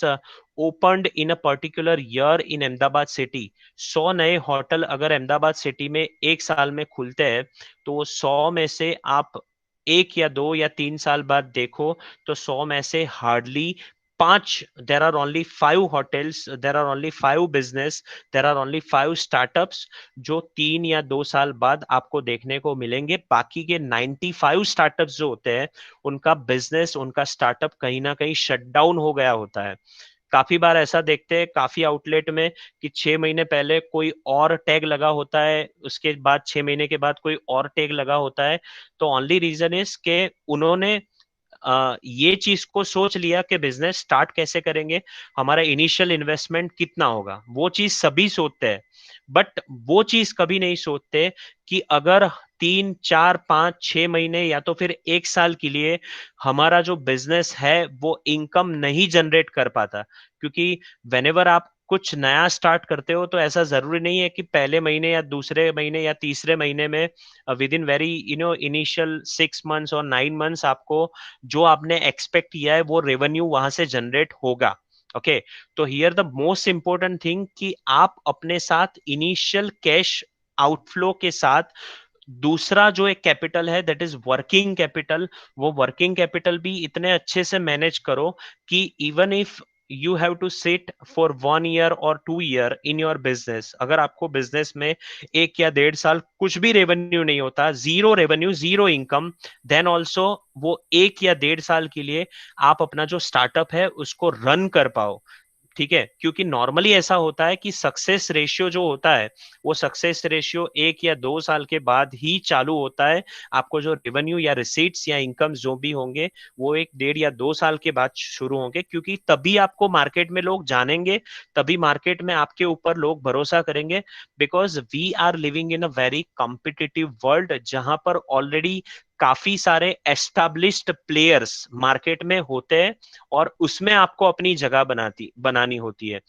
opened in a particular year in Ahmedabad city, 100 नए होटल अगर अहमदाबाद सिटी में एक साल में खुलते हैं, तो वो 100 में से आप एक या दो या 3 साल बाद देखो तो 100 में से hardly 5, there are only 5 hotels, there are only 5 business, there are only 5 startups जो 3 या 2 साल बाद आपको देखने को मिलेंगे. बाकी के 95 स्टार्टअप्स जो होते हैं, उनका बिजनेस, उनका स्टार्टअप कहीं ना कहीं शट डाउन हो गया होता है. काफी बार ऐसा देखते हैं काफी आउटलेट में कि 6 महीने पहले कोई और टैग लगा होता है, उसके बाद 6 महीने के बाद कोई और टैग लगा होता है। तो ओनली रीजन इज के उन्होंने ये चीज को सोच लिया कि बिजनेस स्टार्ट कैसे करेंगे, हमारा इनिशियल इन्वेस्टमेंट कितना होगा, वो चीज सभी सोचते हैं। बट वो चीज कभी नहीं सोचते कि अगर 3 4 5 6 महीने या तो फिर 1 साल के लिए हमारा जो बिजनेस है वो इनकम नहीं जनरेट कर पाता। क्योंकि वेनेवर आप कुछ नया स्टार्ट करते हो तो ऐसा जरूरी नहीं है कि पहले महीने या दूसरे महीने या तीसरे महीने में with in very initial 6 months और 9 मंथ्स आपको जो आपने एक्सपेक्ट किया है वो रेवेन्यू वहां से जनरेट होगा। ओके, तो here the most important thing कि आप अपने साथ इनिशियल कैश आउटफ्लो के साथ दूसरा जो एक कैपिटल है दैट इज वर्किंग कैपिटल, वो वर्किंग कैपिटल भी इतने अच्छे से मैनेज करो कि even if you have to sit for 1 year और 2 ईयर इन योर बिजनेस, अगर आपको बिजनेस में 1 या 1.5 साल कुछ भी रेवेन्यू नहीं होता, zero revenue zero income, then also वो 1 या 1.5 साल के लिए आप अपना जो स्टार्टअप है उसको रन कर पाओ। ठीक है, क्योंकि नॉर्मली ऐसा होता है कि सक्सेस रेशियो जो होता है वो सक्सेस रेशियो 1 या 2 साल के बाद ही चालू होता है। आपको जो रेवेन्यू या रिसीट्स या इनकम जो भी होंगे वो 1 1.5 या 2 साल के बाद शुरू होंगे, क्योंकि तभी आपको मार्केट में लोग जानेंगे, तभी मार्केट में आपके ऊपर लोग भरोसा करेंगे। Because we are living in a very competitive world जहां पर ऑलरेडी काफी सारे एस्टैब्लिश्ड प्लेयर्स मार्केट में होते हैं और उसमें आपको अपनी जगह बनानी होती है।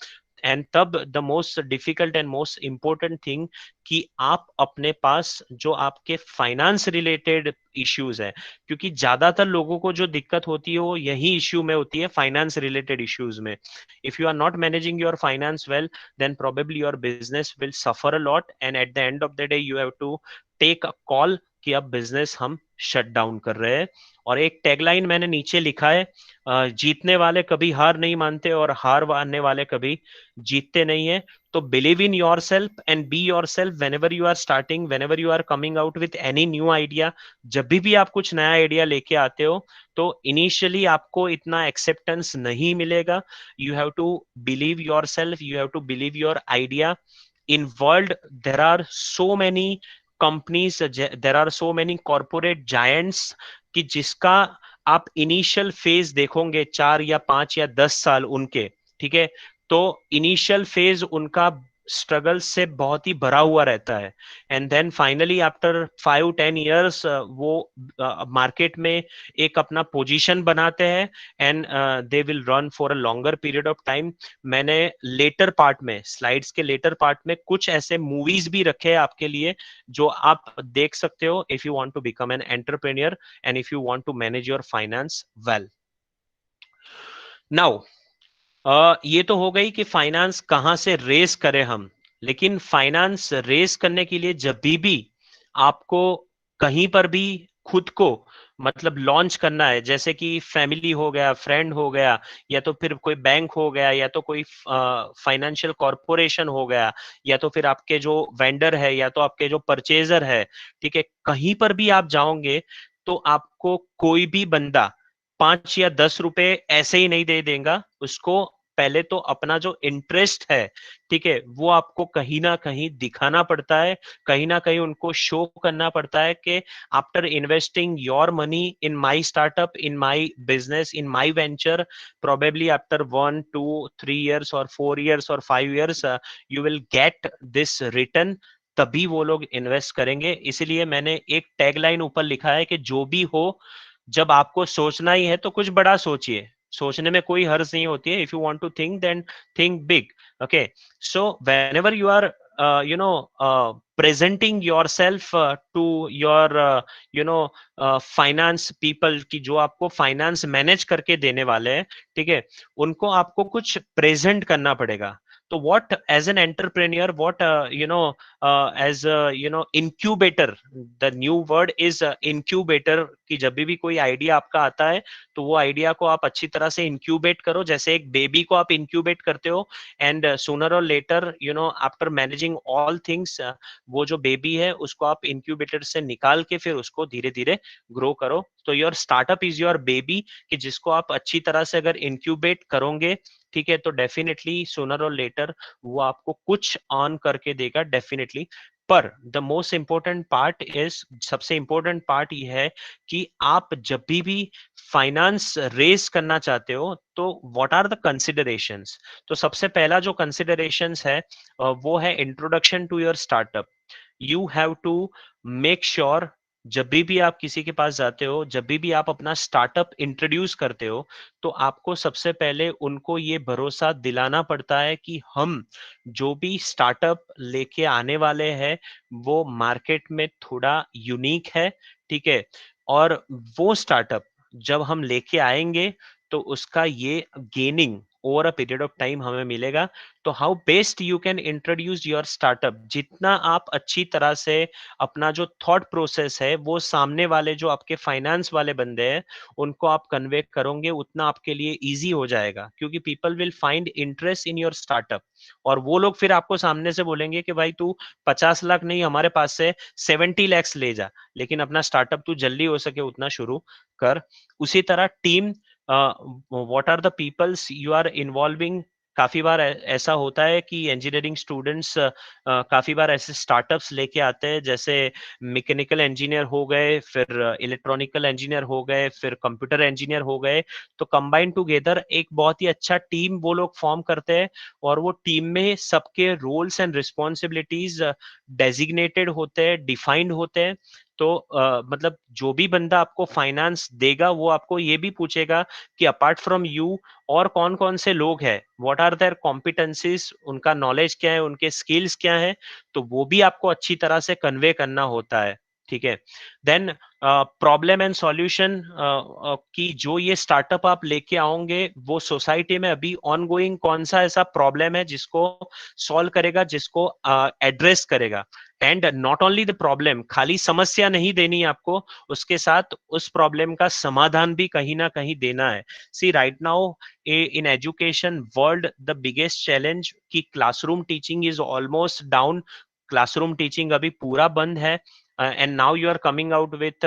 एंड तब the most difficult and most important thing कि आप अपने पास जो आपके फाइनेंस रिलेटेड इश्यूज है, क्योंकि ज्यादातर लोगों को जो दिक्कत होती है वो यही इश्यू में होती है, फाइनेंस रिलेटेड इश्यूज में। If you are not managing your finance well then probably your business will suffer a lot and at the end of the day you have to take a call कि अब business हम shut down कर रहे हैं। और एक tagline मैंने नीचे लिखा है, जीतने वाले कभी हार नहीं मानते और हार मानने वाले कभी जीतते नहीं है। तो believe in yourself and be yourself whenever you are starting, whenever you are coming out with any new idea. जब भी आप कुछ नया आइडिया लेके आते हो तो इनिशियली आपको इतना एक्सेप्टेंस नहीं मिलेगा। You have to believe yourself, you have to believe your idea. in world there are so many companies, there are so many corporate giants कि जिसका आप इनिशियल फेज देखोगे 4 या 5 या 10 साल उनके, ठीक है, तो इनिशियल फेज उनका स्ट्रगल से बहुत ही भरा हुआ रहता है। And then finally after 5 10 years वो मार्केट में एक अपना पोजीशन बनाते हैं and they will run for a longer period of time. मैंने लेटर पार्ट में, स्लाइड्स के लेटर पार्ट में कुछ ऐसे मूवीज भी रखे हैं आपके लिए जो आप देख सकते हो if you want to become an entrepreneur and if you want to manage your finance well. Now ये तो हो गई कि फाइनेंस कहां से रेस करें हम। लेकिन फाइनेंस रेस करने के लिए जब भी आपको कहीं पर भी खुद को मतलब लॉन्च करना है, जैसे कि फैमिली हो गया, फ्रेंड हो गया, या तो फिर कोई बैंक हो गया, या तो कोई फाइनेंशियल कॉरपोरेशन हो गया, या तो फिर आपके जो वेंडर है, या तो आपके जो परचेजर है, ठीक है, कहीं पर भी आप जाओगे तो आपको कोई भी बंदा 5 या 10 रुपए ऐसे ही नहीं दे देगा। उसको पहले तो अपना जो इंटरेस्ट है, ठीक है, वो आपको कहीं ना कहीं दिखाना पड़ता है, कहीं ना कहीं उनको शो करना पड़ता है कि after investing your money in my startup, in my business, in my venture, probably after 1 2 3 years और 4 years और 5 years you will get this return. तभी वो लोग इन्वेस्ट करेंगे। इसीलिए मैंने एक टैगलाइन ऊपर लिखा है कि जो भी हो, जब आपको सोचना ही है तो कुछ बड़ा सोचिए, सोचने में कोई हर्ज नहीं होती है। If you want to think then think big. Okay, so whenever you are presenting yourself to your finance people की जो आपको फाइनेंस मैनेज करके देने वाले हैं, ठीक है, उनको आपको कुछ प्रेजेंट करना पड़ेगा। तो what as an entrepreneur, what as incubator, the new word is incubator, कि जब भी कोई आइडिया आपका आता है तो वो आइडिया को आप अच्छी तरह से इंक्यूबेट करो, जैसे एक बेबी को आप इंक्यूबेट करते हो। एंड सूनर और later after managing all things, वो जो बेबी है उसको आप इंक्यूबेटर से निकाल के फिर उसको धीरे धीरे ग्रो करो। तो your startup is your baby, कि जिसको आप अच्छी तरह से अगर इंक्यूबेट करोगे ठीक है, तो डेफिनेटली सूनर और लेटर वो आपको कुछ अर्न करके देगा डेफिनेटली। पर the most important part is, सबसे इंपॉर्टेंट पार्ट ये है कि आप जब भी फाइनेंस रेज करना चाहते हो तो व्हाट आर द कंसिडरेशंस। तो सबसे पहला जो कंसिडरेशंस है वो है introduction to your startup. You have to make sure, जब भी आप किसी के पास जाते हो, जब भी आप अपना स्टार्टअप इंट्रोड्यूस करते हो, तो आपको सबसे पहले उनको ये भरोसा दिलाना पड़ता है कि हम जो भी स्टार्टअप लेके आने वाले हैं वो मार्केट में थोड़ा यूनिक है, ठीक है। और वो स्टार्टअप जब हम लेके आएंगे तो उसका ये gaining over a period of time हमें मिलेगा। तो how best you can introduce your startup, जितना आप अच्छी तरह से अपना जो थॉट प्रोसेस है वो सामने वाले जो आपके फाइनेंस वाले बंदे हैं उनको आप कन्वे करोगे, उतना आपके लिए इजी हो जाएगा, क्योंकि people will find interest in your startup. और वो लोग फिर आपको सामने से बोलेंगे कि भाई तू 50 लाख नहीं, हमारे पास से 70 लैक्स ले जा, लेकिन अपना स्टार्टअप तू जल्दी हो सके उतना शुरू कर। उसी तरह team, what are the peoples you are involving. काफी बार ऐसा होता है कि इंजीनियरिंग स्टूडेंट्स काफी बार ऐसे स्टार्टअप्स लेके आते हैं, जैसे मैकेनिकल इंजीनियर हो गए, फिर इलेक्ट्रॉनिकल इंजीनियर हो गए, फिर कंप्यूटर इंजीनियर हो गए। तो कंबाइन टुगेदर एक बहुत ही अच्छा टीम वो लोग फॉर्म करते हैं, और वो टीम में सबके रोल्स एंड रिस्पॉन्सिबिलिटीज डेजिग्नेटेड होते हैं, डिफाइंड होते हैं। तो मतलब जो भी बंदा आपको फाइनेंस देगा वो आपको ये भी पूछेगा कि अपार्ट फ्रॉम यू और कौन कौन से लोग हैं, व्हाट आर देयर कॉम्पिटेंसीज, उनका नॉलेज क्या है, उनके स्किल्स क्या है, तो वो भी आपको अच्छी तरह से कन्वे करना होता है, ठीक है। देन प्रॉब्लम एंड सॉल्यूशन, की जो ये स्टार्टअप आप लेके आओगे वो सोसाइटी में अभी ऑनगोइंग कौन सा ऐसा प्रॉब्लम है जिसको सॉल्व करेगा, जिसको एड्रेस करेगा। And not only the problem, खाली समस्या नहीं देनी आपको, उसके साथ उस प्रॉब्लम का समाधान भी कहीं ना कहीं देना है। See right now in education world the biggest challenge कि classroom teaching is almost down, classroom teaching अभी पूरा बंद है। And now you are coming out with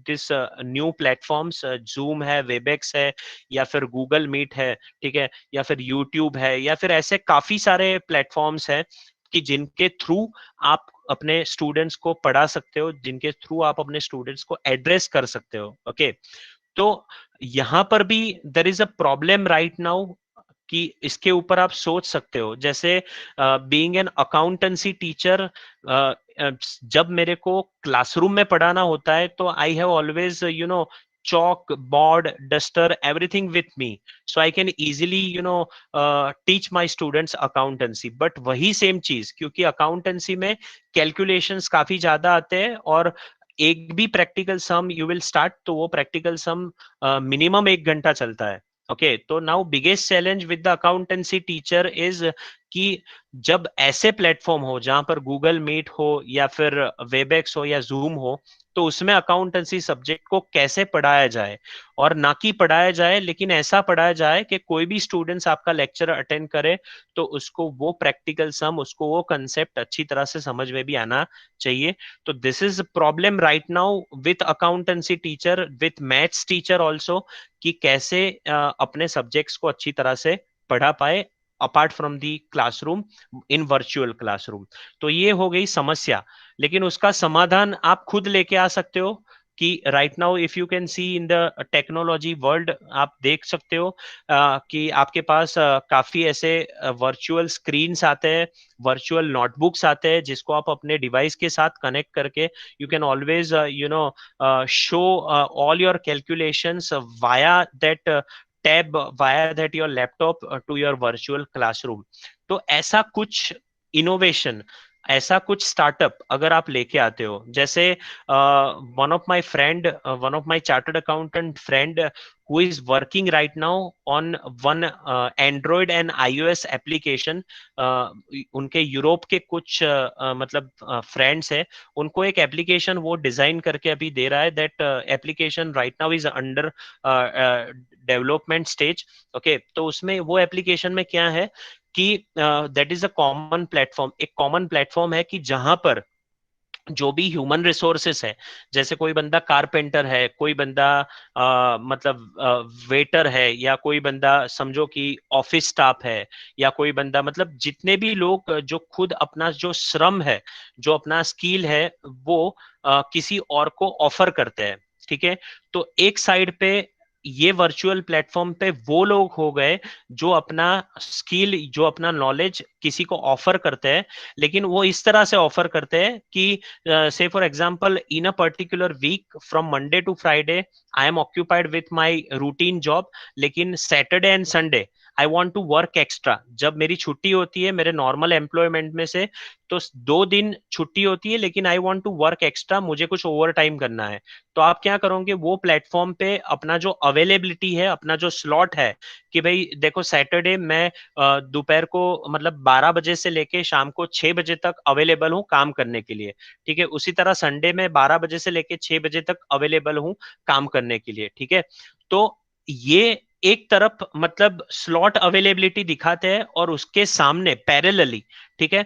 this new platforms, Zoom है, Webex है, या फिर Google Meet है, ठीक है, या फिर YouTube है, या फिर ऐसे काफी सारे प्लेटफॉर्म्स हैं कि जिनके थ्रू आप अपने स्टूडेंट्स को पढ़ा सकते हो, जिनके थ्रू आप अपने स्टूडेंट्स को एड्रेस कर सकते हो, ओके। तो यहां पर भी there is a problem right now कि इसके ऊपर आप सोच सकते हो, जैसे बीइंग एन अकाउंटेंसी टीचर, जब मेरे को क्लासरूम में पढ़ाना होता है तो I have always chalk, board, duster, everything with me, so I can easily teach my students accountancy। but वही सेम चीज, क्योंकि accountancy में calculations काफी ज्यादा आते हैं, और एक भी practical sum you will start तो वो प्रैक्टिकल सम मिनिमम 1 घंटा चलता है, ओके। तो now biggest challenge with the accountancy teacher is कि जब ऐसे प्लेटफॉर्म हो जहां पर गूगल मीट हो या फिर वेबएक्स हो या जूम हो, तो उसमें अकाउंटेंसी सब्जेक्ट को कैसे पढ़ाया जाए, और ना कि पढ़ाया जाए लेकिन ऐसा पढ़ाया जाए कि कोई भी स्टूडेंट्स आपका लेक्चर अटेंड करे तो उसको वो प्रैक्टिकल सम, उसको वो कंसेप्ट अच्छी तरह से समझ में भी आना चाहिए। तो this is problem right now with accountancy teacher, with maths teacher also, कि कैसे अपने सब्जेक्ट्स को अच्छी तरह से पढ़ा पाए apart from the classroom, in virtual classroom. तो ये हो गई समस्या, लेकिन उसका समाधान आप खुद लेके आ सकते हो कि right now if you can C in the technology world, आप देख सकते हो कि आपके पास काफी ऐसे वर्चुअल स्क्रीन्स आते हैं, वर्चुअल नोटबुक्स आते हैं, जिसको आप अपने डिवाइस के साथ कनेक्ट करके you can always show all your calculations via that tab, via that your laptop to your virtual classroom। तो ऐसा कुछ इनोवेशन, ऐसा कुछ स्टार्टअप अगर आप लेके आते हो, जैसे one of my chartered accountant friend who is working right now on one Android and iOS application। उनके यूरोप के कुछ मतलब फ्रेंड्स है, उनको एक एप्लीकेशन वो डिजाइन करके अभी दे रहा है। That application right now is under development stage, okay. तो उसमें वो एप्लीकेशन में क्या है कि that is a common platform, एक कॉमन प्लेटफॉर्म है कि जहां पर जो भी ह्यूमन रिसोर्सेस है, जैसे कोई बंदा कारपेंटर है, कोई बंदा मतलब वेटर है, या कोई बंदा समझो कि ऑफिस स्टाफ है, या कोई बंदा मतलब जितने भी लोग जो खुद अपना जो श्रम है, जो अपना स्किल है, वो किसी और को ऑफर करते हैं। ठीक है, तो एक साइड पे ये वर्चुअल प्लेटफॉर्म पे वो लोग हो गए जो अपना स्किल, जो अपना नॉलेज किसी को ऑफर करते हैं, लेकिन वो इस तरह से ऑफर करते हैं कि say for example in a particular week from Monday to Friday I am occupied with my routine job, लेकिन Saturday and Sunday I want to work extra. जब मेरी छुट्टी होती है मेरे नॉर्मल एम्प्लॉयमेंट में से, तो 2 दिन छुट्टी होती है, लेकिन I want to work extra, मुझे कुछ ओवर टाइम करना है। तो आप क्या करोगे, वो प्लेटफॉर्म पे अपना जो अवेलेबिलिटी है, अपना जो स्लॉट है कि भाई देखो सैटरडे मैं दोपहर को मतलब 12 बजे से लेके शाम को 6 बजे तक अवेलेबल हूँ काम करने के लिए। ठीक है, उसी तरह संडे में 12 बजे से लेके 6 बजे तक अवेलेबल हूँ काम करने के लिए। ठीक है, तो ये एक तरफ मतलब स्लॉट अवेलेबिलिटी दिखाते हैं, और उसके सामने पैरेलली, ठीक है,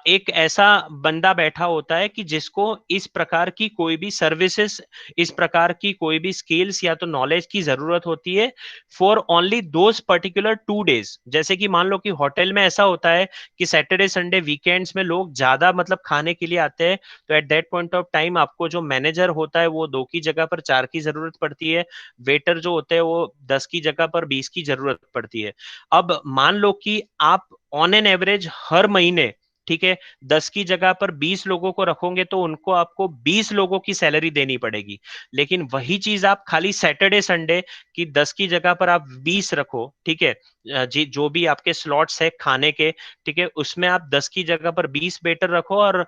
एक ऐसा बंदा बैठा होता है कि जिसको इस प्रकार की कोई भी सर्विसेज, इस प्रकार की कोई भी स्किल्स या तो नॉलेज की जरूरत होती है for only those particular 2 days. जैसे कि मान लो कि होटल में ऐसा होता है कि सैटरडे संडे वीकेंड्स में लोग ज्यादा मतलब खाने के लिए आते हैं, तो at that point of time आपको जो मैनेजर होता है वो 2 की जगह पर 4 की जरूरत पड़ती है, वेटर जो होते हैं वो 10 की जगह पर 20 की जरूरत पड़ती है। अब मान लो कि आप ऑन एन एवरेज हर महीने, ठीक है, 10 की जगह पर 20 लोगों को रखोगे तो उनको आपको 20 लोगों की सैलरी देनी पड़ेगी। लेकिन वही चीज आप खाली सैटरडे संडे की 10 की जगह पर आप 20 रखो, ठीक है, जी जो भी आपके स्लॉट्स है खाने के, ठीक है, उसमें आप 10 की जगह पर 20 वेटर रखो और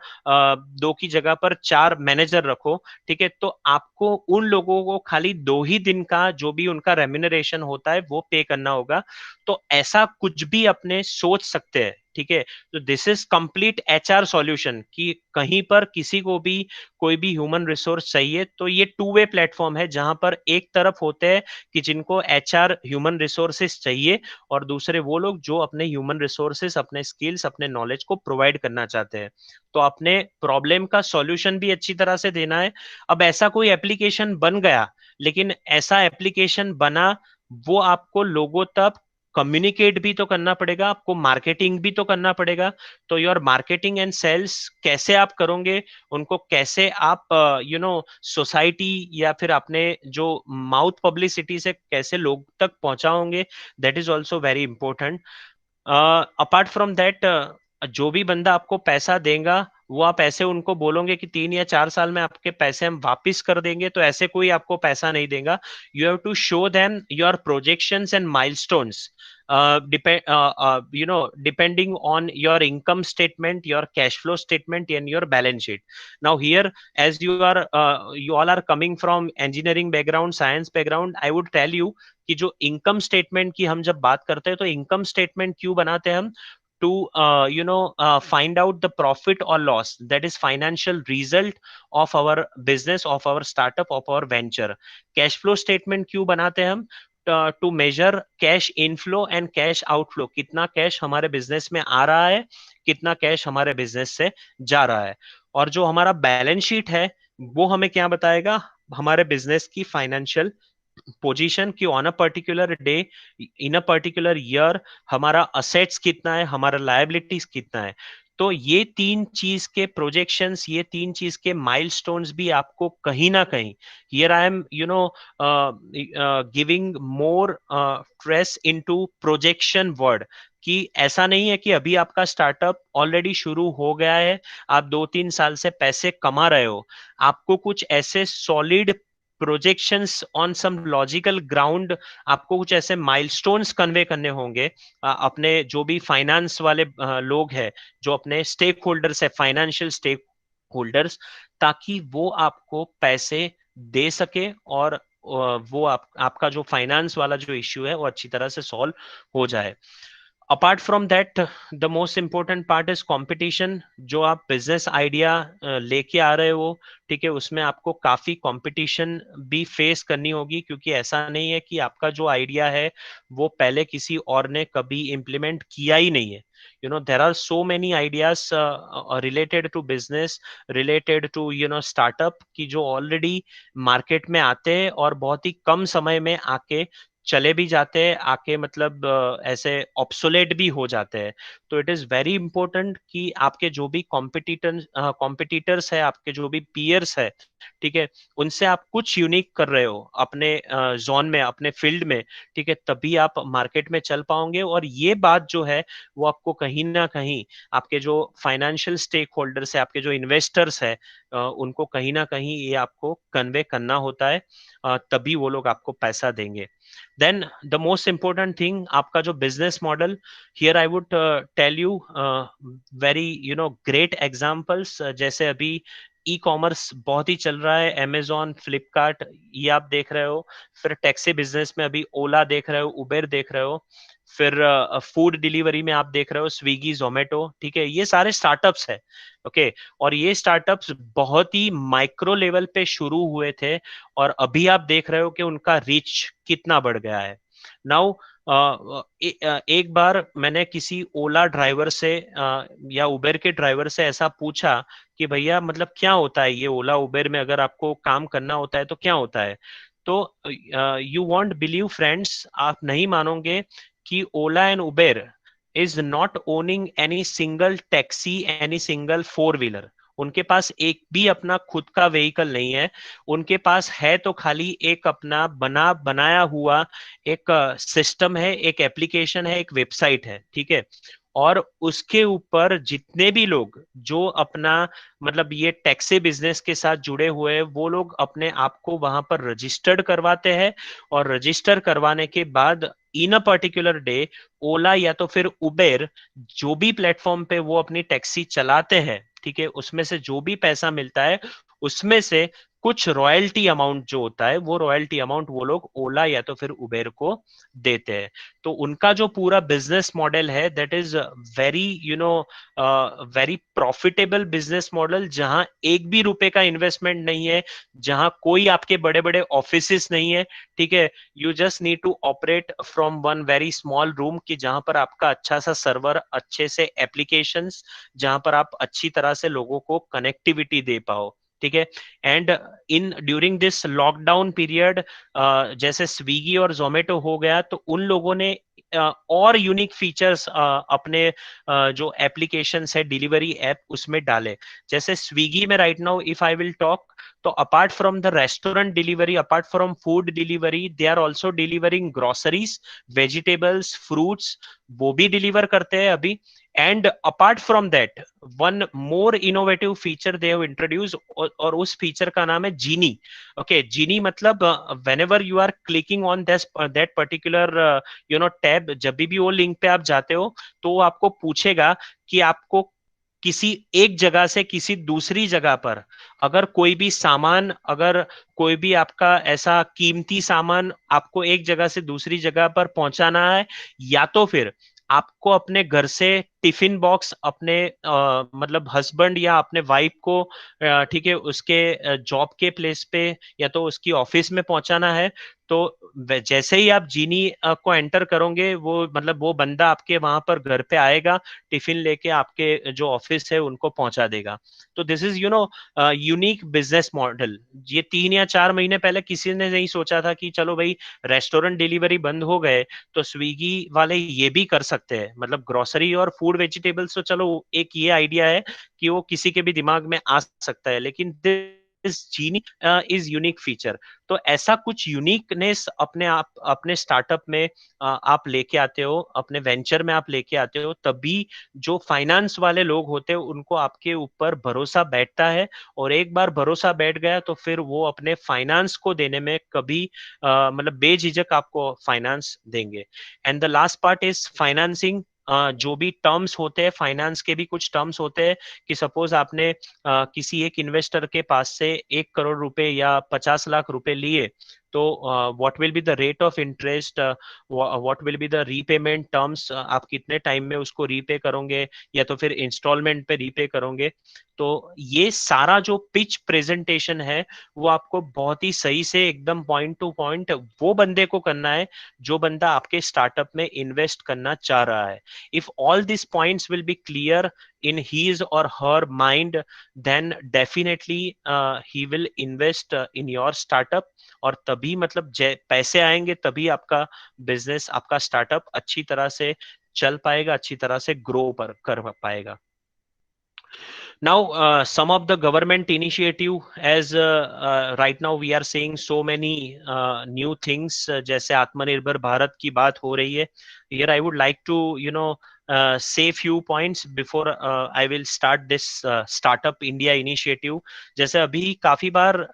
2 की जगह पर 4 मैनेजर रखो। ठीक है, तो आपको उन लोगों को खाली 2 ही दिन का जो भी उनका रेम्यूनरेशन होता है वो पे करना होगा। तो ऐसा कुछ भी अपने सोच सकते हैं। ठीक है, तो this is complete HR solution कि कहीं पर किसी को भी कोई भी ह्यूमन रिसोर्स चाहिए तो ये 2 वे प्लेटफॉर्म है, जहां पर एक तरफ होते हैं कि जिनको एचआर ह्यूमन रिसोर्सेस चाहिए, और दूसरे वो लोग जो अपने ह्यूमन रिसोर्सेस, अपने स्किल्स, अपने नॉलेज को प्रोवाइड करना चाहते हैं। तो अपने प्रॉब्लम का सॉल्यूशन भी अच्छी तरह से देना है। अब ऐसा कोई एप्लीकेशन बन गया, लेकिन ऐसा एप्लीकेशन बना, वो आपको लोगों तक कम्युनिकेट भी तो करना पड़ेगा, आपको मार्केटिंग भी तो करना पड़ेगा। तो योर मार्केटिंग एंड सेल्स कैसे आप करोगे, उनको कैसे आप सोसाइटी या फिर अपने जो माउथ पब्लिसिटी से कैसे लोग तक पहुंचाओगे, that is also very important. Apart from that, जो भी बंदा आपको पैसा देगा वो आप ऐसे उनको बोलोगे कि 3 या 4 साल में आपके पैसे हम वापिस कर देंगे, तो ऐसे कोई आपको पैसा नहीं देगा। You have to show them your projections and milestones, depending on your income statement, your cash flow statement, and your balance sheet. Now here, as you all are coming from engineering background, science background, I would tell you कि जो income statement की हम जब बात करते हैं तो income statement क्यों बनाते हैं हम, to find out the profit or loss, that is financial result of our business, of our startup, of our venture. Cash flow statement क्यों बनाते हैं हम, to measure cash inflow and cash outflow, कितना cash हमारे business में आ रहा है, कितना कैश हमारे बिजनेस से जा रहा है। और जो हमारा बैलेंस शीट है वो हमें क्या बताएगा, हमारे बिजनेस की फाइनेंशियल पोजीशन की on a particular day, in a particular year, हमारा असेट्स कितना है, हमारा लायबिलिटीज कितना है। तो ये 3 चीज के प्रोजेक्शंस, ये 3 चीज के माइलस्टोन्स भी आपको कहीं ना कहीं, here I am giving more stress into projection word, कि ऐसा नहीं है कि अभी आपका स्टार्टअप ऑलरेडी शुरू हो गया है, आप 2-3 साल से पैसे कमा रहे हो, आपको कुछ ऐसे solid projections on some logical ground, आपको कुछ ऐसे माइलस्टोन्स कन्वे करने होंगे अपने जो भी फाइनेंस वाले लोग हैं, जो अपने स्टेक होल्डर्स है, फाइनेंशियल स्टेक होल्डर्स, ताकि वो आपको पैसे दे सके, और वो आपका जो फाइनेंस वाला जो इश्यू है वो अच्छी तरह से सॉल्व हो जाए। Apart from that, the most important part is competition. जो आप बिजनेस आइडिया लेके आ रहे हो, ठीक है, उसमें आपको काफी कंपटीशन भी फेस करनी होगी, क्योंकि ऐसा नहीं है कि आपका जो आइडिया है वो पहले किसी और ने कभी इम्प्लीमेंट किया ही नहीं है। there are so many ideas related to business, related to startup की जो ऑलरेडी मार्केट में आते हैं और बहुत ही कम समय में आके चले भी जाते हैं, आके मतलब ऐसे ऑब्सोलेट भी हो जाते हैं। तो इट इज वेरी इंपॉर्टेंट कि आपके जो भी कॉम्पिटिटर्स है, आपके जो भी पीयर्स है, ठीक है, उनसे आप कुछ यूनिक कर रहे हो अपने जोन में, अपने फील्ड में, ठीक है, तभी आप मार्केट में चल पाओगे। और ये बात जो है वो आपको कहीं ना कहीं आपके जो फाइनेंशियल स्टेक होल्डर्स है, आपके जो इन्वेस्टर्स है, उनको कहीं ना कहीं ये आपको कन्वे करना होता है, तभी वो लोग आपको पैसा देंगे। Then the most important thing, आपका जो business model, here I would tell you very great examples. जैसे अभी ई कॉमर्स बहुत ही चल रहा है, अमेजोन, फ्लिपकार्ट, ये आप देख रहे हो। फिर टैक्सी बिजनेस में अभी ओला देख रहे हो, उबेर देख रहे हो। फिर फूड डिलीवरी में आप देख रहे हो स्विगी, जोमेटो, ठीक है, ये सारे स्टार्टअप्स है। ओके, और ये स्टार्टअप्स बहुत ही माइक्रो लेवल पे शुरू हुए थे और अभी आप देख रहे हो कि उनका रीच कितना बढ़ गया है। नाउ एक बार मैंने किसी ओला ड्राइवर से या उबेर के ड्राइवर से ऐसा पूछा कि भैया मतलब क्या होता है ये ओला उबेर में, अगर आपको काम करना होता है तो क्या होता है? तो यू वॉन्ट बिलीव फ्रेंड्स, आप नहीं मानोगे कि Ola and Uber is not owning any single taxi, any single four wheeler. उनके पास एक भी अपना खुद का व्हीकल नहीं है। उनके पास है तो खाली एक अपना बनाया हुआ एक सिस्टम है, एक एप्लीकेशन है, एक वेबसाइट है, ठीक है। और उसके ऊपर जितने भी लोग जो अपना मतलब ये टैक्सी बिजनेस के साथ जुड़े हुए हैं, वो लोग अपने आप को वहां पर रजिस्टर्ड करवाते हैं। और रजिस्टर करवाने के बाद इन अ पर्टिकुलर डे ओला या तो फिर उबेर, जो भी प्लेटफॉर्म पे वो अपनी टैक्सी चलाते हैं, ठीक है, उसमें से जो भी पैसा मिलता है उसमें से कुछ रॉयल्टी अमाउंट जो होता है, वो रॉयल्टी अमाउंट वो लोग ओला या तो फिर उबेर को देते हैं। तो उनका जो पूरा बिजनेस मॉडल है that is very very profitable business model, जहां एक भी रुपए का इन्वेस्टमेंट नहीं है, जहां कोई आपके बड़े बड़े ऑफिसेस नहीं है, ठीक है। You just need to operate from one very small room, कि जहां पर आपका अच्छा सा सर्वर, अच्छे से एप्लीकेशंस, जहां पर आप अच्छी तरह से लोगों को कनेक्टिविटी दे पाओ, ठीक है। And in during this lockdown period जैसे स्विगी और जोमेटो हो गया, तो उन लोगों ने और यूनिक फीचर्स अपने जो एप्लीकेशन है, डिलीवरी ऐप, उसमें डाले। जैसे स्विगी में right now if I will talk, तो apart from the restaurant delivery, apart from food delivery, they are also delivering groceries, vegetables, fruits, वो भी डिलीवर करते हैं अभी। And apart from that one more innovative feature they have introduce, और उस feature का नाम है जीनी। ओके, जीनी मतलब whenever you are clicking on that particular tab, जब भी वो लिंक पे आप जाते हो, तो वो आपको पूछेगा कि आपको किसी एक जगह से किसी दूसरी जगह पर अगर कोई भी सामान, अगर कोई भी आपका ऐसा कीमती सामान आपको एक जगह से दूसरी जगह पर पहुंचाना है, या तो फिर आपको अपने घर से टिफिन बॉक्स अपने मतलब हस्बैंड या अपने वाइफ को, ठीक है, उसके जॉब के प्लेस पे या तो उसकी ऑफिस में पहुंचाना है, तो जैसे ही आप जीनी को एंटर करोगे, वो मतलब वो बंदा आपके वहां पर घर पे आएगा, टिफिन लेके आपके जो ऑफिस है उनको पहुंचा देगा। तो this is unique business model. ये 3 या 4 महीने पहले किसी ने नहीं सोचा था कि चलो भाई रेस्टोरेंट डिलीवरी बंद हो गए तो स्विगी वाले ये भी कर सकते हैं, मतलब ग्रोसरी और फूड वेजिटेबल्स, तो चलो एक ये आइडिया है कि वो किसी के भी दिमाग में आ सकता है, लेकिन this genie is unique feature. तो ऐसा कुछ यूनिकनेस अपने आप अपने स्टार्टअप में आप लेके आते हो, अपने वेंचर में आप लेके आते हो, तभी जो फाइनेंस वाले लोग होते हैं उनको आपके ऊपर भरोसा बैठता है। और एक बार भरोसा बैठ गया तो फिर वो अपने फाइनेंस को देने में कभी मतलब बेझिझक आपको फाइनेंस देंगे। And the last part is financing. जो भी टर्म्स होते हैं फाइनेंस के, भी कुछ टर्म्स होते हैं कि सपोज आपने किसी एक इन्वेस्टर के पास से 1 करोड़ रुपए या 50 लाख रुपए लिए, तो what will be the rate of interest, what will be the repayment terms, आप कितने टाइम में उसको रीपे करोगे या तो फिर इंस्टॉलमेंट पे रीपे करोगे। तो ये सारा जो पिच प्रेजेंटेशन है वो आपको बहुत ही सही से एकदम पॉइंट टू पॉइंट वो बंदे को करना है जो बंदा आपके स्टार्टअप में इन्वेस्ट करना चाह रहा है। If all this points will be clear in his or her mind, then definitely he will invest in your startup, और तभी मतलब पैसे आएंगे तभी आपका बिजनेस, आपका स्टार्टअप अच्छी तरह से चल पाएगा, अच्छी तरह से ग्रो कर पाएगा। Now, some of the government initiative, as right now we are seeing so many new things, जैसे आत्मनिर्भर भारत की बात हो रही है। Here I would like to, say few points before I will start this startup India initiative। जैसे अभी काफी बार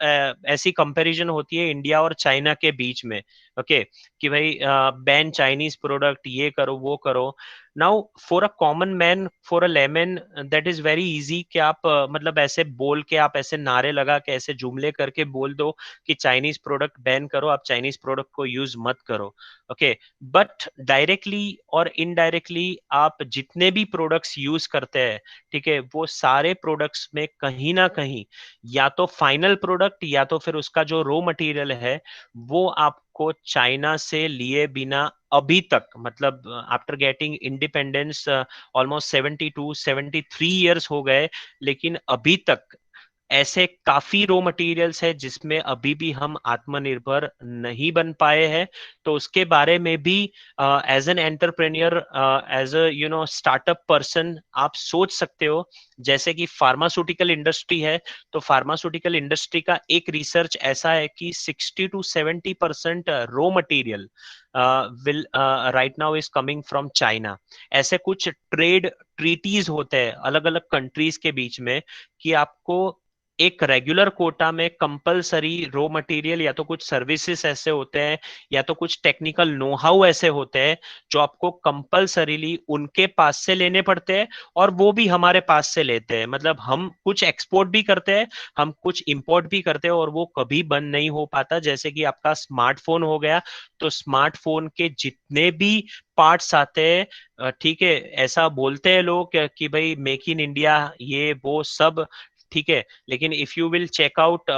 ऐसी कंपैरिजन होती है इंडिया और चाइना के बीच में, ओके, कि भाई बैन चाइनीज प्रोडक्ट, ये करो वो करो। Now for a common man, for a lemon, that is very easy कि आप मतलब ऐसे बोल के, आप ऐसे नारे लगा के, ऐसे जुमले करके बोल दो कि चाइनीज प्रोडक्ट बैन करो, आप चाइनीज प्रोडक्ट को यूज मत करो, ओके। बट डायरेक्टली और इनडायरेक्टली आप जितने भी प्रोडक्ट्स यूज करते हैं, ठीक है, वो सारे प्रोडक्ट्स में कहीं ना कहीं या तो फाइनल प्रोडक्ट या तो फिर उसका जो रॉ मटेरियल है वो आपको चाइना से लिए बिना अभी तक, मतलब after getting independence almost 72-73 years हो गए, लेकिन अभी तक ऐसे काफी रॉ मटेरियल्स है जिसमें अभी भी हम आत्मनिर्भर नहीं बन पाए हैं। तो उसके बारे में भी as an entrepreneur, as a startup person आप सोच सकते हो। जैसे कि फार्मास्यूटिकल इंडस्ट्री है, तो फार्मास्यूटिकल इंडस्ट्री का एक रिसर्च ऐसा है कि 60-70% raw material will write now is coming from China. ऐसे कुछ ट्रेड ट्रीटीज होते हैं अलग अलग कंट्रीज के बीच में कि आपको एक रेगुलर कोटा में कंपलसरी रॉ मटेरियल या तो कुछ सर्विसेज ऐसे होते हैं या तो कुछ टेक्निकल नो हाउ ऐसे होते हैं जो आपको कंपलसरीली उनके पास से लेने पड़ते हैं, और वो भी हमारे पास से लेते हैं। मतलब हम कुछ एक्सपोर्ट भी करते हैं, हम कुछ इंपोर्ट भी करते हैं, और वो कभी बंद नहीं हो पाता। जैसे कि आपका स्मार्टफोन हो गया, तो स्मार्टफोन के जितने भी पार्ट्स आते हैं, ठीक है, ऐसा बोलते हैं लोग कि भाई मेक इन इंडिया, ये वो सब ठीक है, लेकिन if you will check out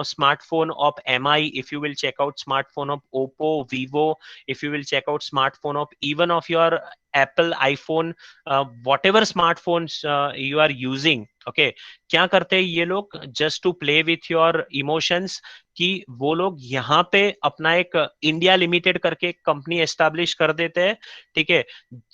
smartphone of MI, if you will check out smartphone of Oppo, Vivo, if you will check out smartphone of even of your Apple, iPhone, whatever smartphones you are using, okay, क्या करते हैं ये लोग just to play with your emotions, कि वो लोग यहाँ पे अपना एक इंडिया लिमिटेड करके एक कंपनी एस्टेब्लिश कर देते हैं, ठीक है,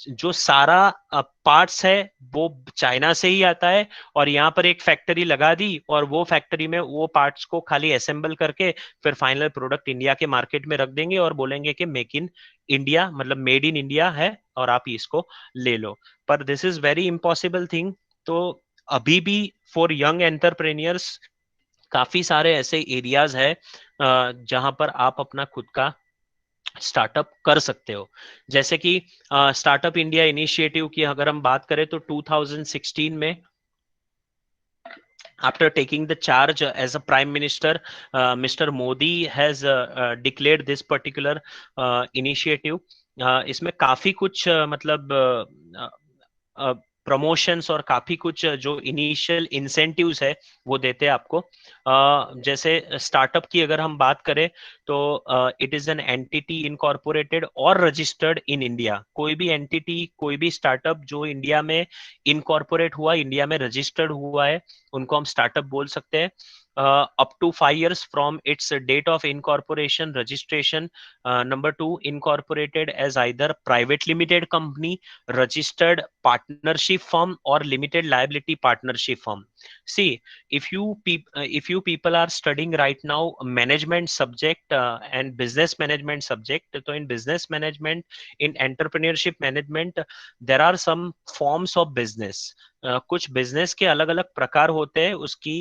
जो सारा पार्ट्स है वो चाइना से ही आता है, और यहाँ पर एक फैक्ट्री लगा दी और वो फैक्ट्री में वो पार्ट्स को खाली असेंबल करके फिर फाइनल प्रोडक्ट इंडिया के मार्केट में रख देंगे और बोलेंगे कि मेक इन इंडिया, मतलब मेड इन इंडिया है और आप इसको ले लो। पर this is very impossible thing. तो अभी भी फॉर यंग एंटरप्रेन्योर्स काफी सारे ऐसे एरियाज है जहां पर आप अपना खुद का स्टार्टअप कर सकते हो। जैसे कि स्टार्टअप इंडिया इनिशिएटिव की अगर हम बात करें तो 2016 में after taking the charge as a prime minister, Mr. Modi has declared this particular initiative। इसमें काफी कुछ मतलब प्रमोशंस और काफी कुछ जो इनिशियल इंसेंटिव्स है वो देते हैं आपको। जैसे स्टार्टअप की अगर हम बात करें तो it is an entity incorporated और रजिस्टर्ड इन इंडिया। कोई भी एंटिटी, कोई भी स्टार्टअप जो इंडिया में इनकॉर्पोरेट हुआ, इंडिया में रजिस्टर्ड हुआ है, उनको हम स्टार्टअप बोल सकते हैं। up to 5 years from its date of incorporation registration। Number 2, incorporated as either private limited company, registered partnership firm or limited liability partnership firm। See, if you people are studying right now management subject and business management subject, so in business management, in entrepreneurship management, there are some forms of business। कुछ business के अलग अलग प्रकार होते हैं उसकी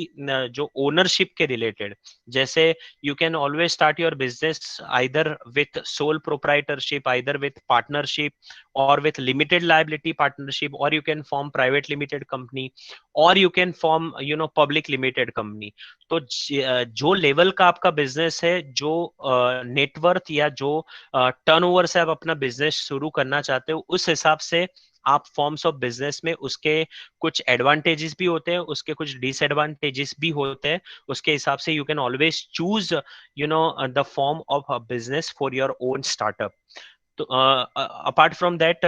जो ownership के रिलेटेड। जैसे you can always start your business either with sole proprietorship, either with partnership, और विथ लिमिटेड लाइबिलिटी पार्टनरशिप, और you can form private limited company, और you can form public limited company. तो जो level का आपका business है, जो net worth या जो टर्नओवर से आप अपना बिजनेस शुरू करना चाहते हो, उस हिसाब से आप फॉर्म्स ऑफ बिजनेस में उसके कुछ एडवांटेजेस भी होते हैं, उसके कुछ डिसएडवांटेजेस भी होते हैं। उसके हिसाब से you can always choose the form of business for your own startup. तो अपार्ट फ्रॉम दैट,